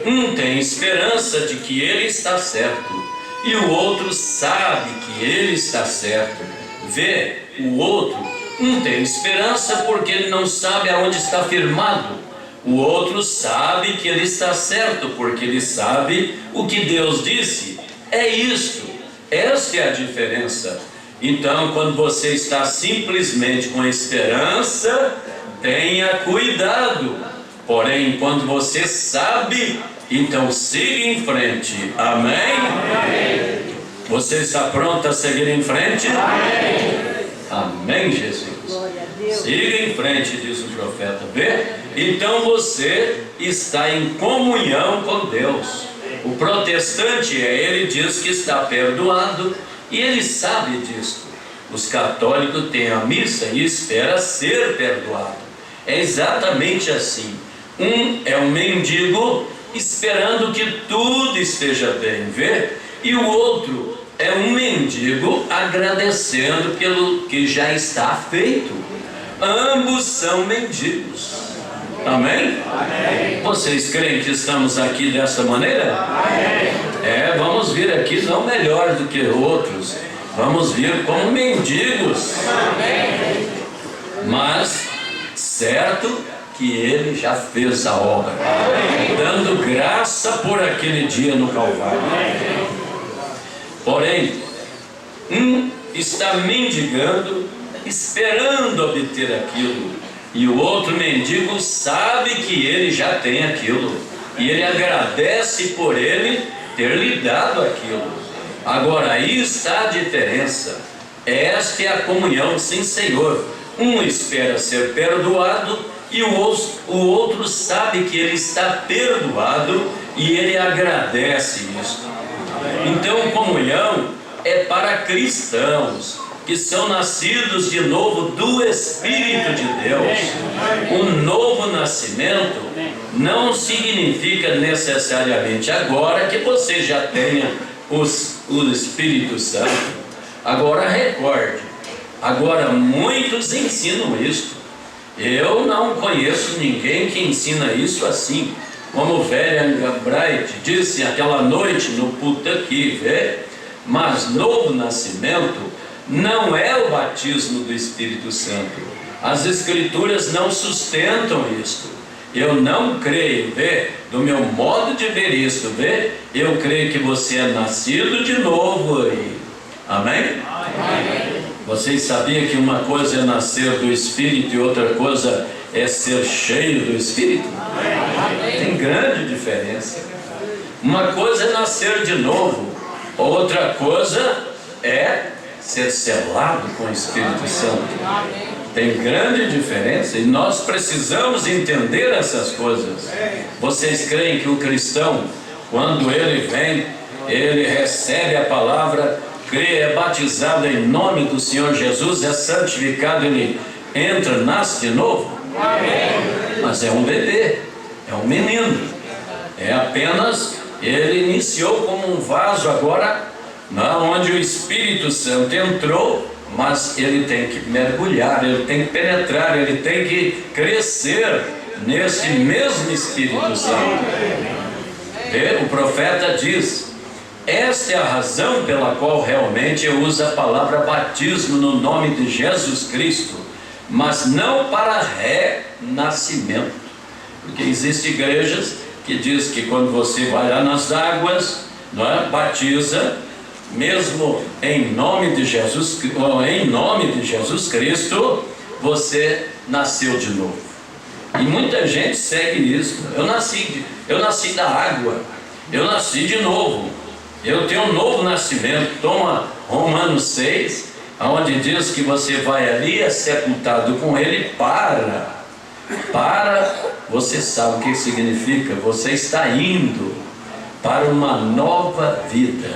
Um tem esperança de que ele está certo, e o outro sabe que ele está certo. Vê o outro. Um tem esperança porque ele não sabe aonde está firmado. O outro sabe que ele está certo porque ele sabe o que Deus disse. É isto, esta é a diferença. Então, quando você está simplesmente com esperança, tenha cuidado. Porém, quando você sabe, então siga em frente. Amém? Amém. Você está pronto a seguir em frente? Amém. Amém, Jesus. Siga em frente, diz o profeta. Vê? Então você está em comunhão com Deus. O protestante, ele diz que está perdoado e ele sabe disso. Os católicos têm a missa e espera ser perdoado. É exatamente assim. Um é um mendigo esperando que tudo esteja bem, vê? E o outro é um mendigo agradecendo pelo que já está feito. Ambos são mendigos. Amém? Amém. Vocês creem que estamos aqui dessa maneira? Amém. Vamos vir aqui não melhor do que outros, vamos vir como mendigos. Amém. Mas certo que ele já fez a obra. Amém. Dando graça por aquele dia no Calvário. Amém. Porém, um está mendigando, esperando obter aquilo, e o outro mendigo sabe que ele já tem aquilo, e ele agradece por ele ter lhe dado aquilo. Agora, aí está a diferença. Esta é a comunhão sem Senhor. Um espera ser perdoado e o outro sabe que ele está perdoado e ele agradece isso. Então, comunhão é para cristãos que são nascidos de novo do Espírito de Deus. O novo nascimento não significa necessariamente agora que você já tenha o Espírito Santo. Agora recorde, agora muitos ensinam isso. Eu não conheço ninguém que ensina isso assim. Como o velho Bright disse aquela noite no puta aqui, vê? Mas novo nascimento não é o batismo do Espírito Santo. As Escrituras não sustentam isto. Eu não creio, vê? Do meu modo de ver isto, vê? Eu creio que você é nascido de novo aí. Amém? Amém. Vocês sabiam que uma coisa é nascer do Espírito e outra coisa é ser cheio do Espírito? Amém. Tem grande diferença. Uma coisa é nascer de novo, outra coisa é ser selado com o Espírito Santo. Tem grande diferença e nós precisamos entender essas coisas. Vocês creem que o cristão, quando ele vem, ele recebe a palavra, crê, é batizado em nome do Senhor Jesus, é santificado, ele entra, nasce de novo? Mas é um bebê, é um menino, é apenas, ele iniciou como um vaso agora, onde o Espírito Santo entrou, mas ele tem que mergulhar, ele tem que penetrar, ele tem que crescer nesse mesmo Espírito Santo. O profeta diz: esta é a razão pela qual realmente eu uso a palavra batismo no nome de Jesus Cristo, mas não para renascimento. Porque existem igrejas que diz que quando você vai lá nas águas, não é, batiza, mesmo em nome de Jesus Cristo, você nasceu de novo. E muita gente segue isso. Eu nasci da água, eu nasci de novo, eu tenho um novo nascimento. Toma Romanos 6, onde diz que você vai ali, é sepultado com ele para, você sabe o que significa, você está indo para uma nova vida.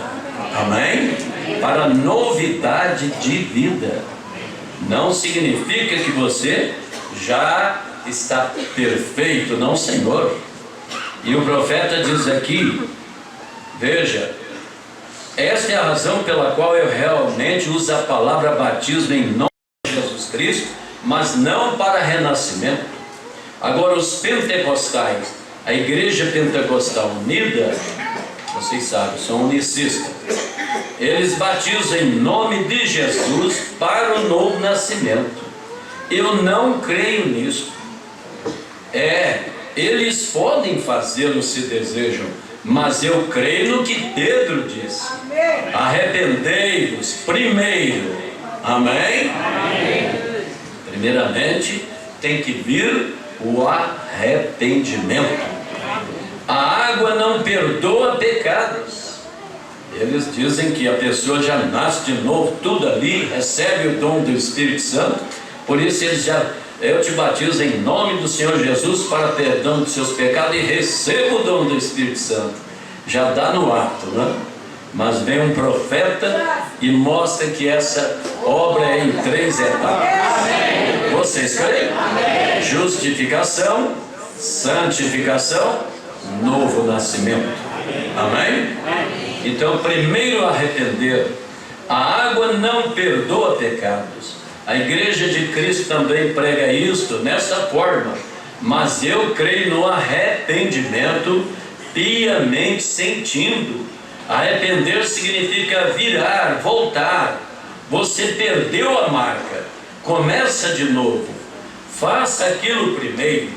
Amém? Para novidade de vida. Não significa que você já está perfeito, não, Senhor. E o profeta diz aqui, veja, esta é a razão pela qual eu realmente uso a palavra batismo em nome de Jesus Cristo, mas não para renascimento. Agora os pentecostais, a igreja pentecostal unida, vocês sabem, são unicistas. Eles batizam em nome de Jesus para o novo nascimento. Eu não creio nisso. Eles podem fazê-lo se desejam, mas eu creio no que Pedro disse: arrependei-vos primeiro. Amém? Amém? Primeiramente tem que vir o arrependimento. A água não perdoa pecados. Eles dizem que a pessoa já nasce de novo, tudo ali, recebe o dom do Espírito Santo. Por isso eu te batizo em nome do Senhor Jesus para perdão dos seus pecados e recebo o dom do Espírito Santo. Já dá no ato, né? Mas vem um profeta e mostra que essa obra é em 3 etapas. Vocês creem? Justificação, santificação, novo nascimento. Amém? Então, primeiro arrepender. A água não perdoa pecados. A igreja de Cristo também prega isto nessa forma. Mas eu creio no arrependimento piamente sentindo. Arrepender significa virar, voltar. Você perdeu a marca, começa de novo. Faça aquilo primeiro.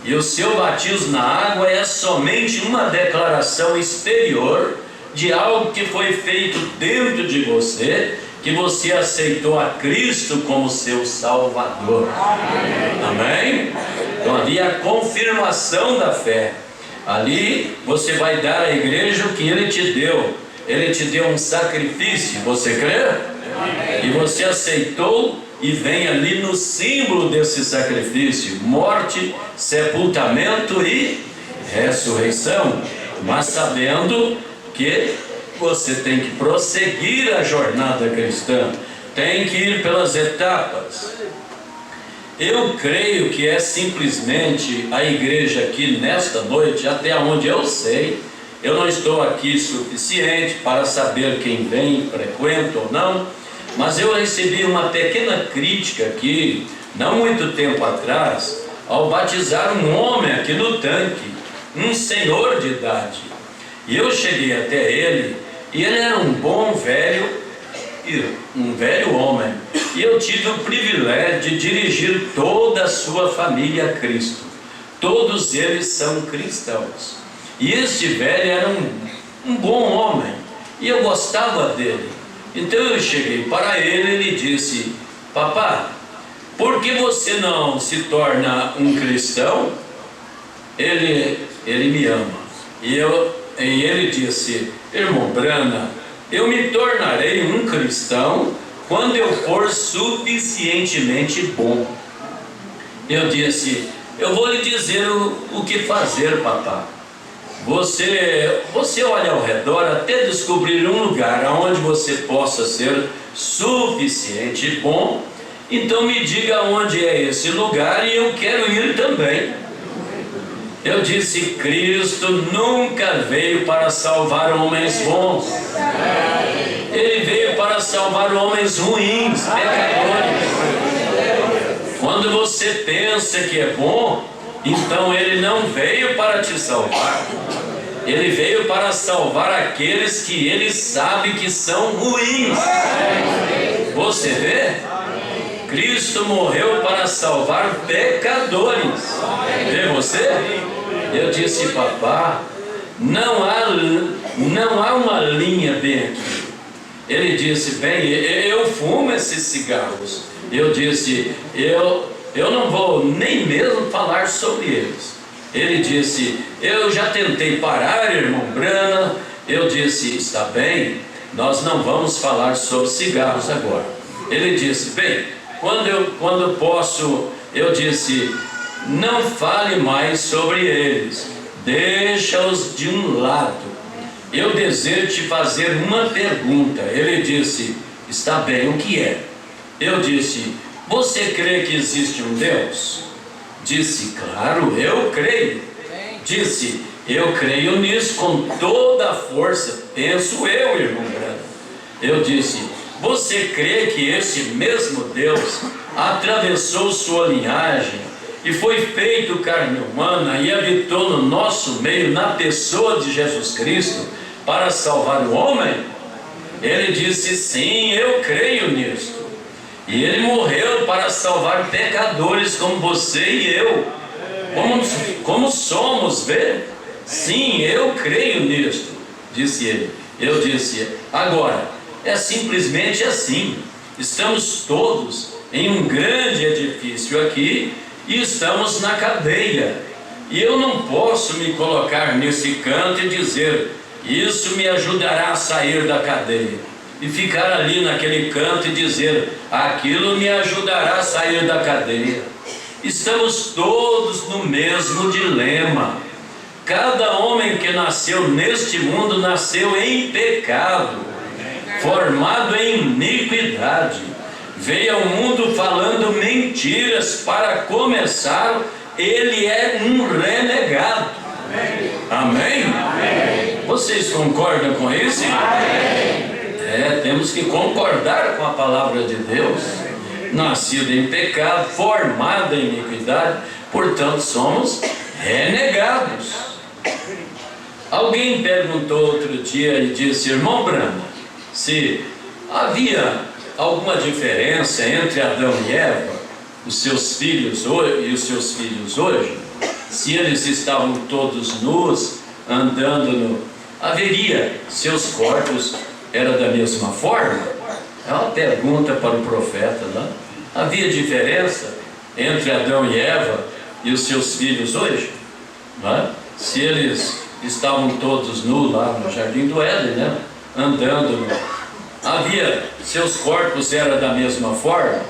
E o seu batismo na água é somente uma declaração exterior de algo que foi feito dentro de você, que você aceitou a Cristo como seu Salvador. Amém? Então ali é a confirmação da fé. Ali você vai dar à igreja o que Ele te deu. Ele te deu um sacrifício, você crê? E você aceitou e vem ali no símbolo desse sacrifício: morte, sepultamento e ressurreição. Mas sabendo que você tem que prosseguir a jornada cristã, tem que ir pelas etapas. Eu creio que é simplesmente a igreja aqui nesta noite, até onde eu sei. Eu não estou aqui suficiente para saber quem vem, frequenta ou não, mas eu recebi uma pequena crítica aqui, não muito tempo atrás, ao batizar um homem aqui no tanque, um senhor de idade. E eu cheguei até ele, e ele era um bom velho, um velho homem, e eu tive o privilégio de dirigir toda a sua família a Cristo. Todos eles são cristãos. E este velho era um bom homem, e eu gostava dele. Então eu cheguei para ele e ele disse: papá, por que você não se torna um cristão? Ele me ama. E ele disse: irmão Brana, eu me tornarei um cristão quando eu for suficientemente bom. Eu disse: eu vou lhe dizer o que fazer, papá. Você olha ao redor até descobrir um lugar onde você possa ser suficiente bom. Então me diga onde é esse lugar e eu quero ir também. Eu disse: Cristo nunca veio para salvar homens bons. Ele veio para salvar homens ruins, pecadores. Quando você pensa que é bom, então ele não veio para te salvar. Ele veio para salvar aqueles que ele sabe que são ruins. Você vê? Cristo morreu para salvar pecadores. Vê você? Eu disse: papá, não há uma linha bem aqui. Ele disse: bem, eu fumo esses cigarros. Eu disse: eu não vou nem mesmo falar sobre eles. Ele disse: eu já tentei parar, irmão Brana. Eu disse: está bem, nós não vamos falar sobre cigarros agora. Ele disse: bem, quando posso, eu disse: não fale mais sobre eles, deixa-os de um lado. Eu desejo te fazer uma pergunta. Ele disse: está bem, o que é? Eu disse: você crê que existe um Deus? Disse: claro, eu creio. Disse: eu creio nisso com toda a força. Penso eu, irmão Brana. Eu disse: você crê que esse mesmo Deus atravessou sua linhagem e foi feito carne humana e habitou no nosso meio na pessoa de Jesus Cristo para salvar o homem? Ele disse: sim, eu creio nisso. E ele morreu para salvar pecadores como você e eu. Como somos, vê? Sim, eu creio nisto, disse ele. Eu disse: agora, é simplesmente assim. Estamos todos em um grande edifício aqui e estamos na cadeia. E eu não posso me colocar nesse canto e dizer: isso me ajudará a sair da cadeia. E ficar ali naquele canto e dizer: aquilo me ajudará a sair da cadeia. Estamos todos no mesmo dilema. Cada homem que nasceu neste mundo nasceu em pecado, formado em iniquidade. Veio ao mundo falando mentiras. Para começar, ele é um renegado. Amém? Amém? Vocês concordam com isso? Amém. Temos que concordar com a palavra de Deus. Nascido em pecado, formado em iniquidade, portanto somos renegados. Alguém perguntou outro dia e disse: irmão Brana, se havia alguma diferença entre Adão e Eva, os seus filhos hoje, e os seus filhos hoje, se eles estavam todos nus, andando haveria, seus corpos era da mesma forma? É uma pergunta para o profeta, não? Havia diferença entre Adão e Eva e os seus filhos hoje? Não? Se eles estavam todos nus lá no Jardim do Éden, né? Andando, havia, seus corpos eram da mesma forma?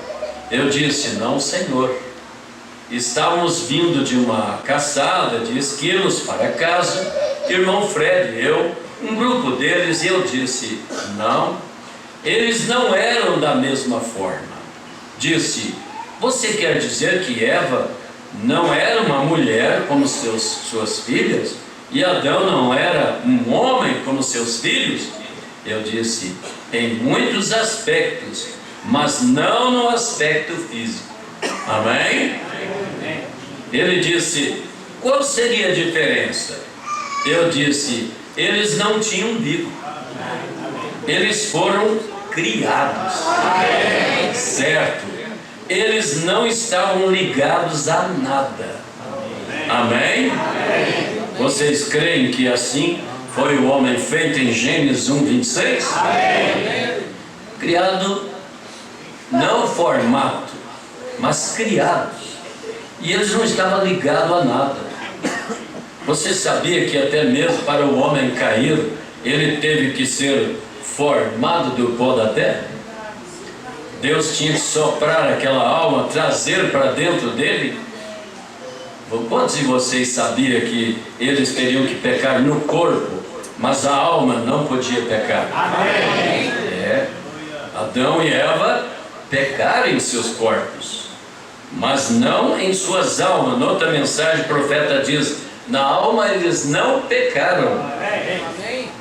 Eu disse: não, Senhor. Estávamos vindo de uma caçada de esquilos para casa, irmão Fred e eu, um grupo deles, e eu disse: não, eles não eram da mesma forma. Disse: você quer dizer que Eva não era uma mulher como suas filhas? E Adão não era um homem como seus filhos? Eu disse: em muitos aspectos, mas não no aspecto físico. Amém? Ele disse: qual seria a diferença? Eu disse: eles não tinham umbigo. Eles foram criados. Certo? Eles não estavam ligados a nada. Amém? Vocês creem que assim foi o homem feito em Gênesis 1:26? Criado, não formato, mas criados. E eles não estavam ligados a nada. Você sabia que até mesmo para o homem cair, ele teve que ser formado do pó da terra? Deus tinha que soprar aquela alma, trazer para dentro dele. Quantos de vocês sabiam que eles teriam que pecar no corpo, mas a alma não podia pecar? Amém. Adão e Eva pecaram em seus corpos, mas não em suas almas. Noutra mensagem o profeta diz: na alma eles não pecaram,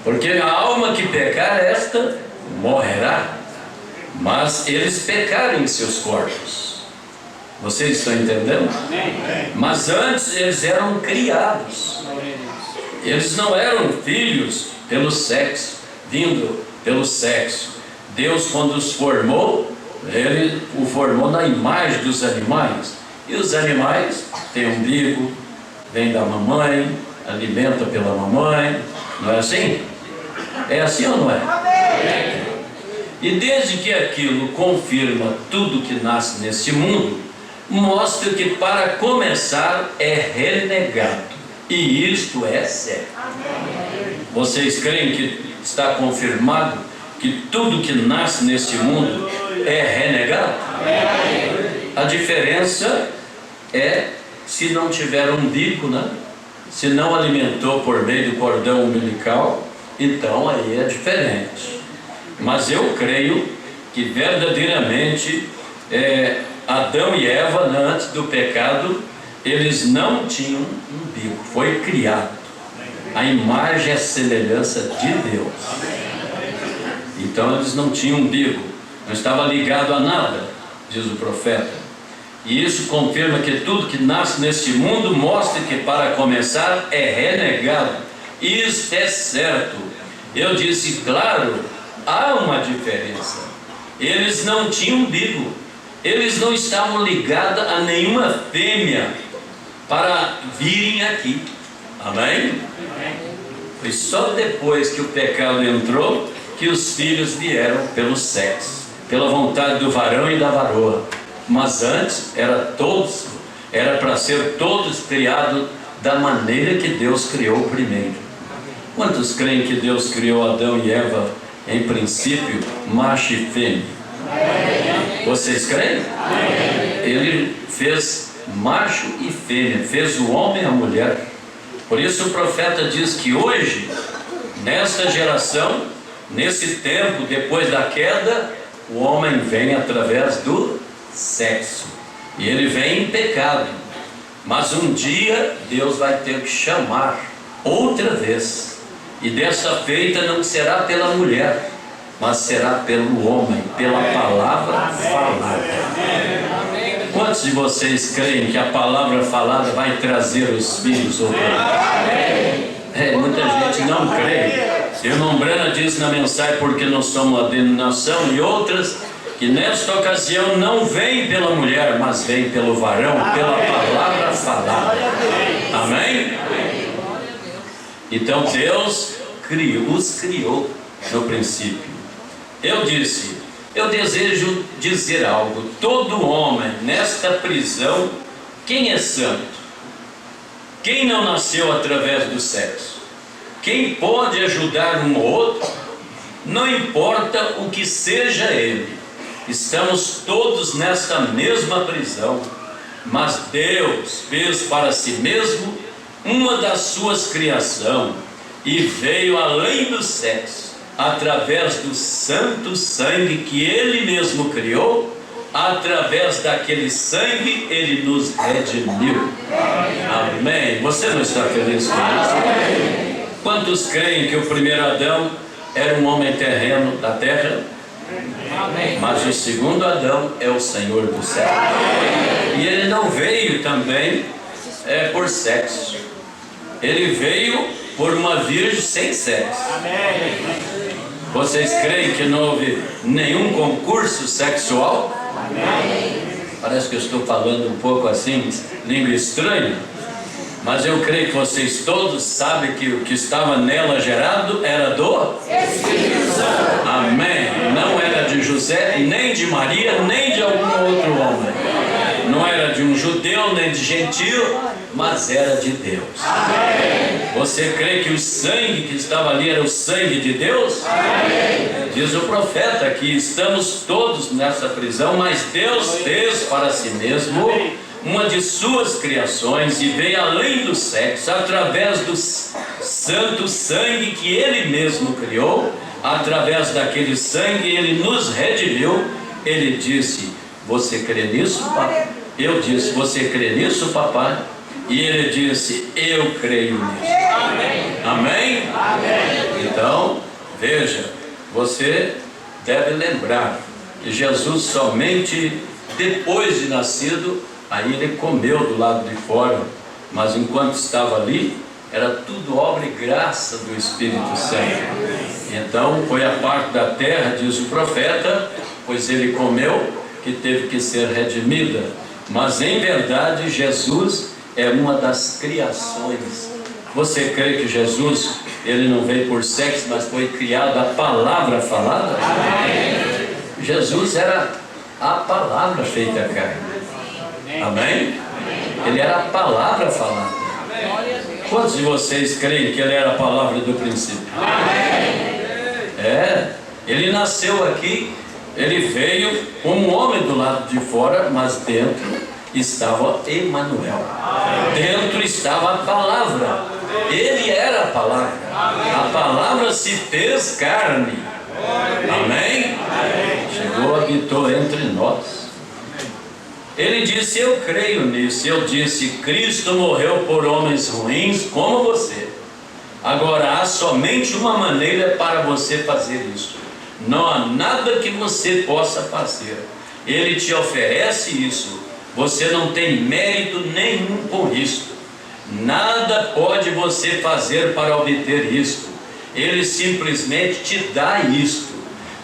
porque a alma que pecar, esta morrerá. Mas eles pecaram em seus corpos. Vocês estão entendendo? Mas antes eles eram criados. Eles não eram filhos pelo sexo, vindo pelo sexo. Deus, quando os formou, Ele o formou na imagem dos animais. E os animais têm umbigo, vêm da mamãe, alimenta pela mamãe. Não é assim? É assim ou não é? E desde que aquilo confirma tudo que nasce neste mundo, mostra que para começar é renegado. E isto é sério. Vocês creem que está confirmado que tudo que nasce neste mundo é renegado? A diferença é se não tiver umbigo, né? Se não alimentou por meio do cordão umbilical, então aí é diferente. Mas eu creio que verdadeiramente Adão e Eva, antes do pecado, eles não tinham umbigo. Foi criado a imagem e a semelhança de Deus. Então eles não tinham umbigo, não estava ligado a nada, diz o profeta. E isso confirma que tudo que nasce neste mundo mostra que para começar é renegado. Isso é certo. Eu disse: claro, há uma diferença. Eles não tinham umbigo, eles não estavam ligados a nenhuma fêmea para virem aqui. Amém? Foi só depois que o pecado entrou que os filhos vieram pelo sexo, pela vontade do varão e da varoa. Mas antes era para ser todos criados da maneira que Deus criou primeiro. Quantos creem que Deus criou Adão e Eva em princípio macho e fêmea? Vocês creem? Ele fez macho e fêmea, fez o homem e a mulher. Por isso o profeta diz que hoje, nesta geração, nesse tempo, depois da queda, o homem vem através do sexo. E ele vem em pecado. Mas um dia Deus vai ter que chamar outra vez. E dessa feita não será pela mulher, mas será pelo homem, pela palavra falada. Quantos de vocês creem que a palavra falada vai trazer os filhos ou não? Muita gente não crê. Irmão Brana diz na mensagem porque nós somos uma denominação, e outras que nesta ocasião não vem pela mulher, mas vem pelo varão, pela palavra falada. Amém? Então Deus os criou no princípio. Eu disse: eu desejo dizer algo. Todo homem nesta prisão, quem é santo? Quem não nasceu através do sexo? Quem pode ajudar um ou outro? Não importa o que seja ele. estamos todos nesta mesma prisão, mas Deus fez para si mesmo uma das suas criações e veio além do sexo, através do santo sangue que Ele mesmo criou. Através daquele sangue Ele nos redimiu. Amém. Você não está feliz com isso? Quantos creem que o primeiro Adão era um homem terreno da terra? Mas o segundo Adão é o Senhor do céu. E ele não veio também por sexo. Ele veio por uma virgem sem sexo. Vocês creem que não houve nenhum concurso sexual? Parece que eu estou falando um pouco assim, língua estranha, mas eu creio que vocês todos sabem que o que estava nela gerado era do Espírito Santo. Amém. Não era de José, nem de Maria, nem de algum outro homem. Não era de um judeu, nem de gentio, mas era de Deus. Amém. Você crê que o sangue que estava ali era o sangue de Deus? Amém. Diz o profeta que estamos todos nessa prisão, mas Deus fez para si mesmo uma de suas criações e veio além do sexo, através do santo sangue que Ele mesmo criou. Através daquele sangue Ele nos redimiu. Ele disse: você crê nisso, papai? Eu disse: você crê nisso, papai? E ele disse: eu creio nisso. Amém? Amém? Amém. Então, veja, você deve lembrar que Jesus somente depois de nascido, aí ele comeu do lado de fora, mas enquanto estava ali, era tudo obra e graça do Espírito Santo. Então, foi a parte da terra, diz o profeta, pois ele comeu, que teve que ser redimida. Mas em verdade Jesus é uma das criações. Você crê que Jesus, ele não veio por sexo, mas foi criado a palavra falada? Amém. Jesus era a palavra feita carne. Amém? Ele era a palavra falada. Quantos de vocês creem que ele era a palavra do princípio? Amém. Ele nasceu aqui. Ele veio como um homem do lado de fora, mas dentro estava Emanuel. Dentro estava a palavra. Ele era a palavra. A palavra se fez carne. Amém? Chegou, habitou entre nós. Ele disse: eu creio nisso. Eu disse: Cristo morreu por homens ruins como você. Agora há somente uma maneira para você fazer isso. Não há nada que você possa fazer. Ele te oferece isso. Você não tem mérito nenhum com isso. Nada pode você fazer para obter isto. Ele simplesmente te dá isto.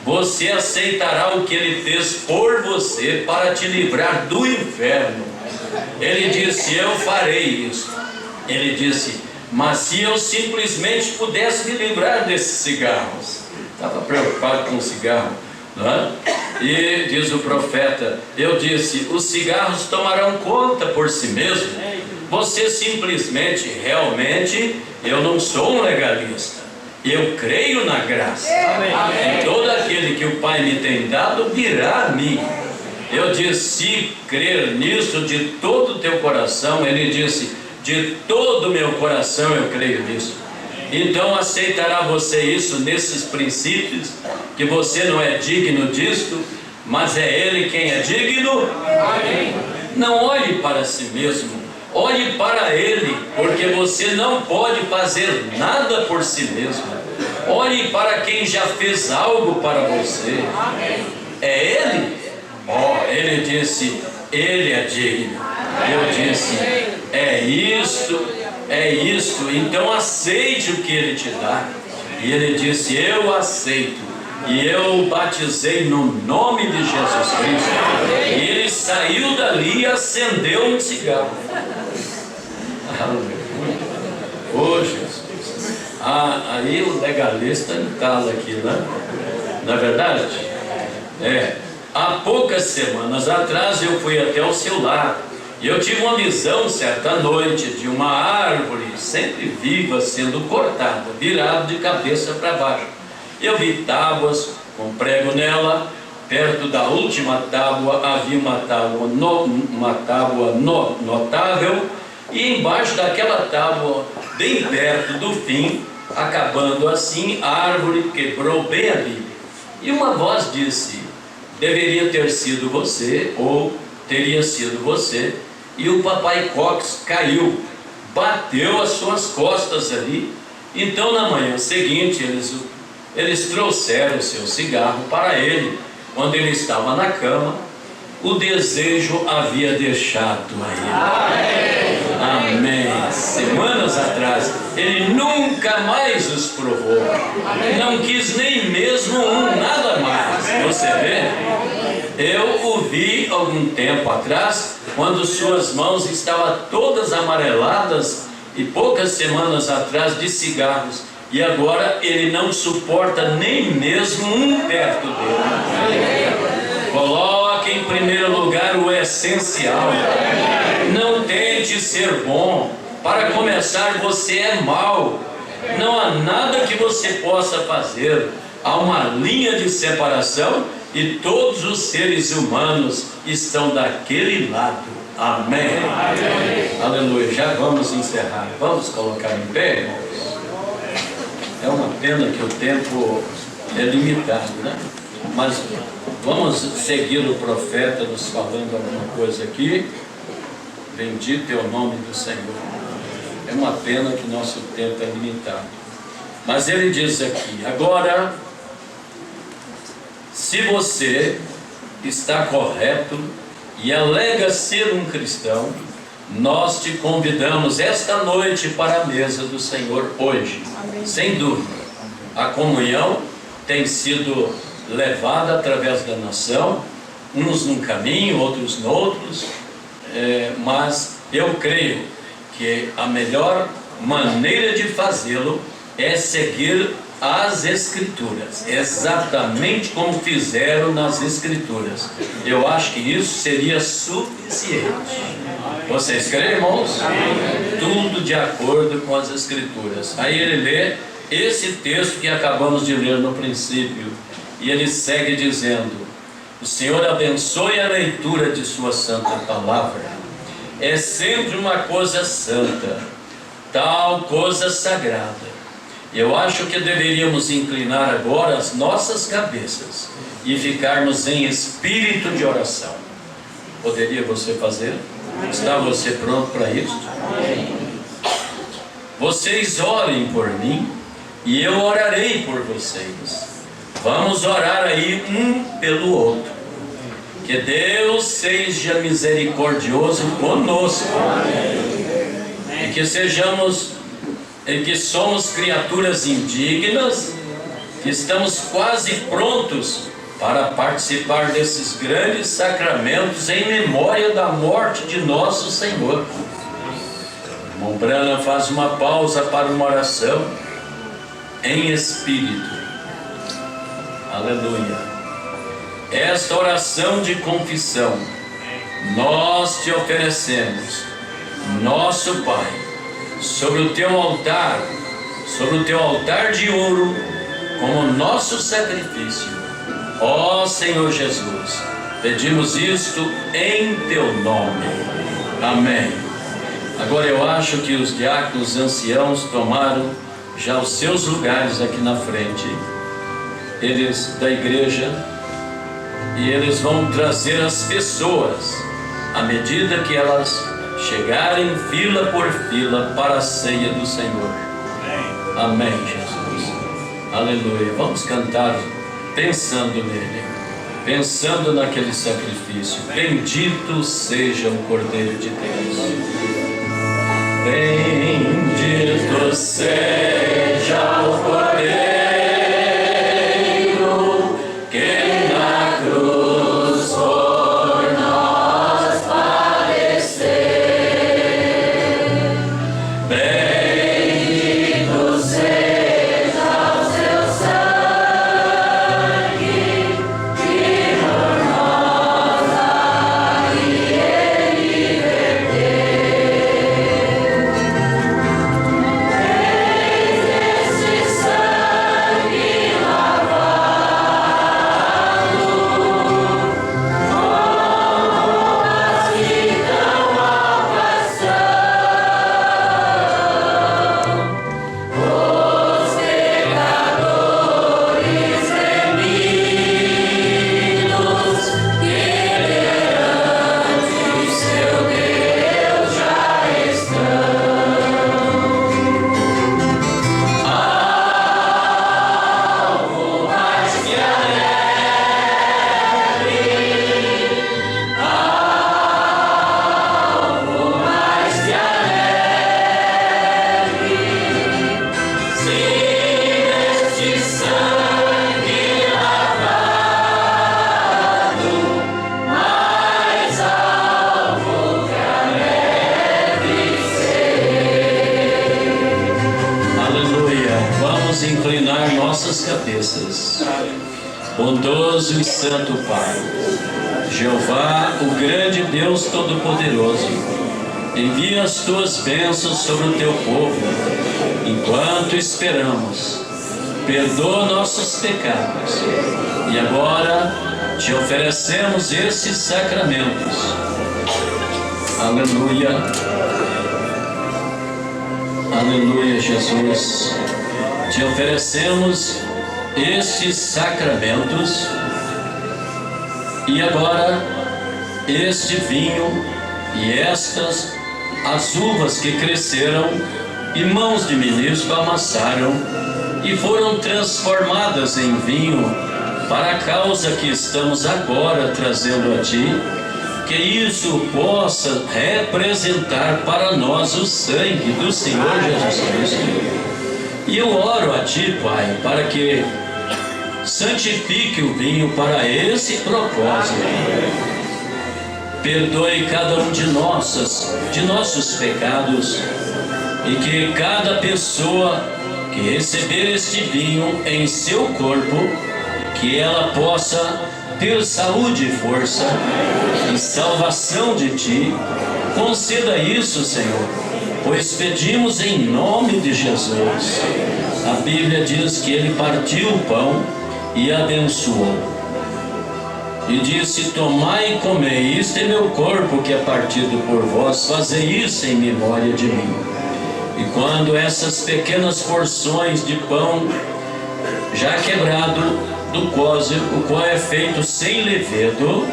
Você aceitará o que Ele fez por você para te livrar do inferno. Ele disse: eu farei isso. Ele disse: mas se eu simplesmente pudesse me livrar desses cigarros. Estava preocupado com o cigarro, não é? E diz o profeta: eu disse, os cigarros tomarão conta por si mesmo. Você simplesmente, realmente, eu não sou um legalista. Eu creio na graça. E todo aquele que o Pai me tem dado virá a mim. Eu disse: se crer nisso de todo o teu coração, ele disse: de todo o meu coração eu creio nisso. Então aceitará você isso nesses princípios, que você não é digno disto, mas é Ele quem é digno? Amém. Não olhe para si mesmo, olhe para Ele, porque você não pode fazer nada por si mesmo. Olhe para quem já fez algo para você. É Ele? Ele disse: Ele é digno. Eu disse: é isto. É isto, então aceite o que Ele te dá. E ele disse: eu aceito. E eu o batizei no nome de Jesus Cristo. E ele saiu dali e acendeu um cigarro. Oh, Jesus. Aí o legalista entala aqui, né? Não é verdade? Há poucas semanas atrás eu fui até o seu lar. E eu tive uma visão certa noite de uma árvore sempre viva sendo cortada, virada de cabeça para baixo. Eu vi tábuas com prego nela, perto da última tábua havia uma tábua notável, e embaixo daquela tábua, bem perto do fim, acabando assim, a árvore quebrou bem ali. E uma voz disse: deveria ter sido você, ou teria sido você. E o papai Cox caiu, bateu as suas costas ali. Então na manhã seguinte eles trouxeram o seu cigarro para ele. Quando ele estava na cama, o desejo havia deixado a ele. Amém. Semanas atrás, ele nunca mais os provou. Não quis nem mesmo nada mais. Você vê? Eu o vi algum tempo atrás, quando suas mãos estavam todas amareladas, e poucas semanas atrás, de cigarros. E agora ele não suporta nem mesmo perto dele. Coloque em primeiro lugar o essencial. Não tente ser bom. Para começar, você é mau. Não há nada que você possa fazer. Há uma linha de separação e todos os seres humanos estão daquele lado. Amém. Aleluia. Já vamos encerrar. Vamos colocar em pé, irmãos. É uma pena que o tempo é limitado, né? Mas vamos seguir o profeta nos falando alguma coisa aqui. Bendito é o nome do Senhor. É uma pena que nosso tempo é limitado. Mas ele diz aqui: agora, se você está correto e alega ser um cristão, nós te convidamos esta noite para a mesa do Senhor hoje. Amém. Sem dúvida, a comunhão tem sido levada através da nação, uns num caminho, outros noutros, mas eu creio que a melhor maneira de fazê-lo é seguir as Escrituras, exatamente como fizeram nas Escrituras. Eu acho que isso seria suficiente. Vocês creem, irmãos? Tudo de acordo com as Escrituras. Aí ele lê esse texto que acabamos de ler no princípio, e ele segue dizendo: o Senhor abençoe a leitura de sua santa palavra. É sempre uma coisa santa, tal coisa sagrada. Eu acho que deveríamos inclinar agora as nossas cabeças e ficarmos em espírito de oração. Poderia você fazer? Está você pronto para isso? Vocês orem por mim e eu orarei por vocês. Vamos orar aí um pelo outro. Que Deus seja misericordioso conosco. E que somos criaturas indignas, que estamos quase prontos para participar desses grandes sacramentos em memória da morte de nosso Senhor. O irmão Branham faz uma pausa para uma oração em espírito. Aleluia. Esta oração de confissão nós te oferecemos, nosso Pai, sobre o teu altar de ouro, como nosso sacrifício. Ó Senhor Jesus, pedimos isto em teu nome. Amém. Agora eu acho que os diáconos anciãos tomaram já os seus lugares aqui na frente, eles da igreja, e eles vão trazer as pessoas à medida que elas chegarem fila por fila para a ceia do Senhor. Amém, Jesus. Aleluia. Vamos cantar pensando nele, pensando naquele sacrifício. Bendito seja o Cordeiro de Deus. Bendito seja o Cordeiro que na cruz por nós padeceu. Bendito seja o seu sangue que por nós ali ele verteu. Este sangue vamos inclinar nossas cabeças. Bondoso e santo Pai, Jeová, o grande Deus Todo-Poderoso, envia as tuas bênçãos sobre o teu povo, enquanto esperamos. Perdoa nossos pecados. E agora te oferecemos esses sacramentos. Aleluia. Aleluia, Jesus. Te oferecemos estes sacramentos. E agora este vinho e estas as uvas que cresceram e mãos de ministro amassaram e foram transformadas em vinho para a causa que estamos agora trazendo a Ti, que isso possa representar para nós o sangue do Senhor Jesus Cristo. E eu oro a Ti, Pai, para que santifique o vinho para esse propósito. Perdoe cada um de nossos pecados, e que cada pessoa que receber este vinho em seu corpo, que ela possa ter saúde e força e salvação de Ti. Conceda isso, Senhor, pois pedimos em nome de Jesus. A Bíblia diz que Ele partiu o pão e abençoou, e disse: tomai e comei, isto é meu corpo que é partido por vós, fazei isso em memória de mim. E quando essas pequenas porções de pão já quebrado do cózer, o qual é feito sem levedo,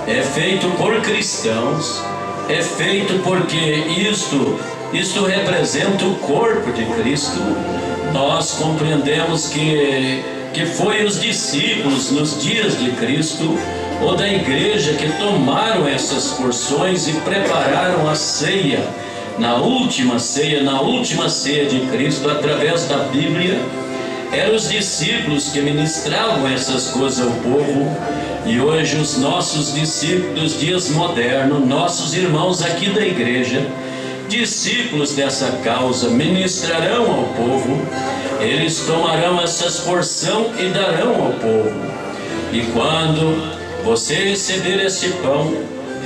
é feito por cristãos, é feito porque isto representa o corpo de Cristo, nós compreendemos que foi os discípulos nos dias de Cristo ou da igreja que tomaram essas porções e prepararam a ceia, na última ceia de Cristo, através da Bíblia. Eram os discípulos que ministravam essas coisas ao povo, e hoje os nossos discípulos dos dias modernos, nossos irmãos aqui da igreja, discípulos dessa causa, ministrarão ao povo. Eles tomarão essas porções e darão ao povo. E quando você receber esse pão,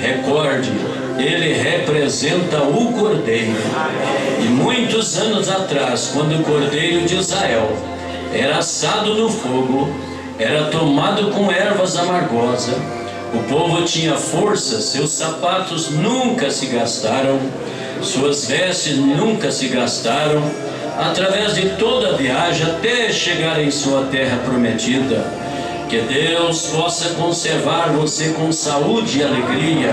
recorde, ele representa o Cordeiro. E muitos anos atrás, quando o Cordeiro de Israel era assado no fogo, era tomado com ervas amargosas, o povo tinha força, seus sapatos nunca se gastaram, suas vestes nunca se gastaram, através de toda a viagem até chegar em sua terra prometida. Que Deus possa conservar você com saúde e alegria,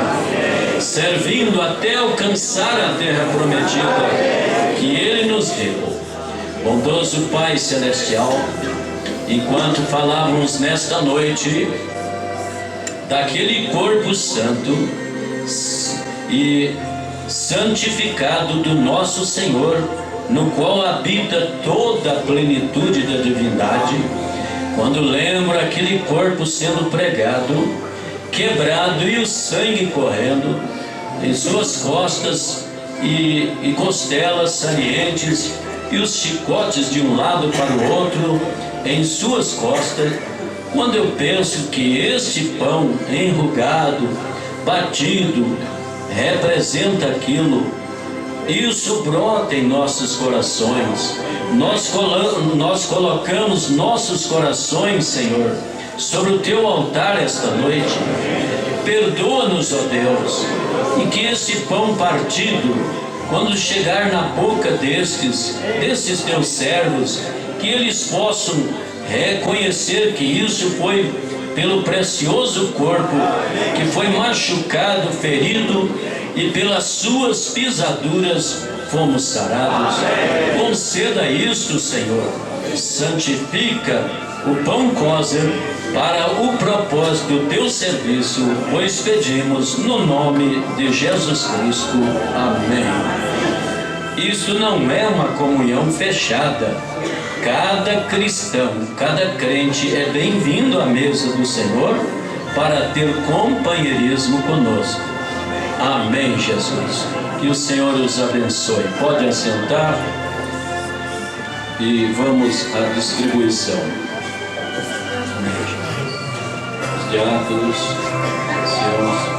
servindo até alcançar a terra prometida que Ele nos deu. Bondoso Pai Celestial, enquanto falávamos nesta noite daquele corpo santo e santificado do nosso Senhor, no qual habita toda a plenitude da divindade, quando lembro aquele corpo sendo pregado, quebrado e o sangue correndo em suas costas e costelas salientes, e os chicotes de um lado para o outro em suas costas, quando eu penso que este pão enrugado, batido, representa aquilo, isso brota em nossos corações. Nós colocamos nossos corações, Senhor, sobre o Teu altar esta noite. Perdoa-nos, ó Deus, e que este pão partido, quando chegar na boca destes Teus servos, que eles possam reconhecer que isso foi pelo precioso corpo que foi machucado, ferido, e pelas suas pisaduras fomos sarados. Conceda isto, Senhor. Santifica o pão kosher para o propósito do Teu serviço, pois pedimos no nome de Jesus Cristo. Amém. Isso não é uma comunhão fechada. Cada cristão, cada crente é bem-vindo à mesa do Senhor para ter companheirismo conosco. Amém, Jesus. Que o Senhor os abençoe. Pode assentar. E vamos à distribuição. Os diáconos, anciãos.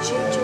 gente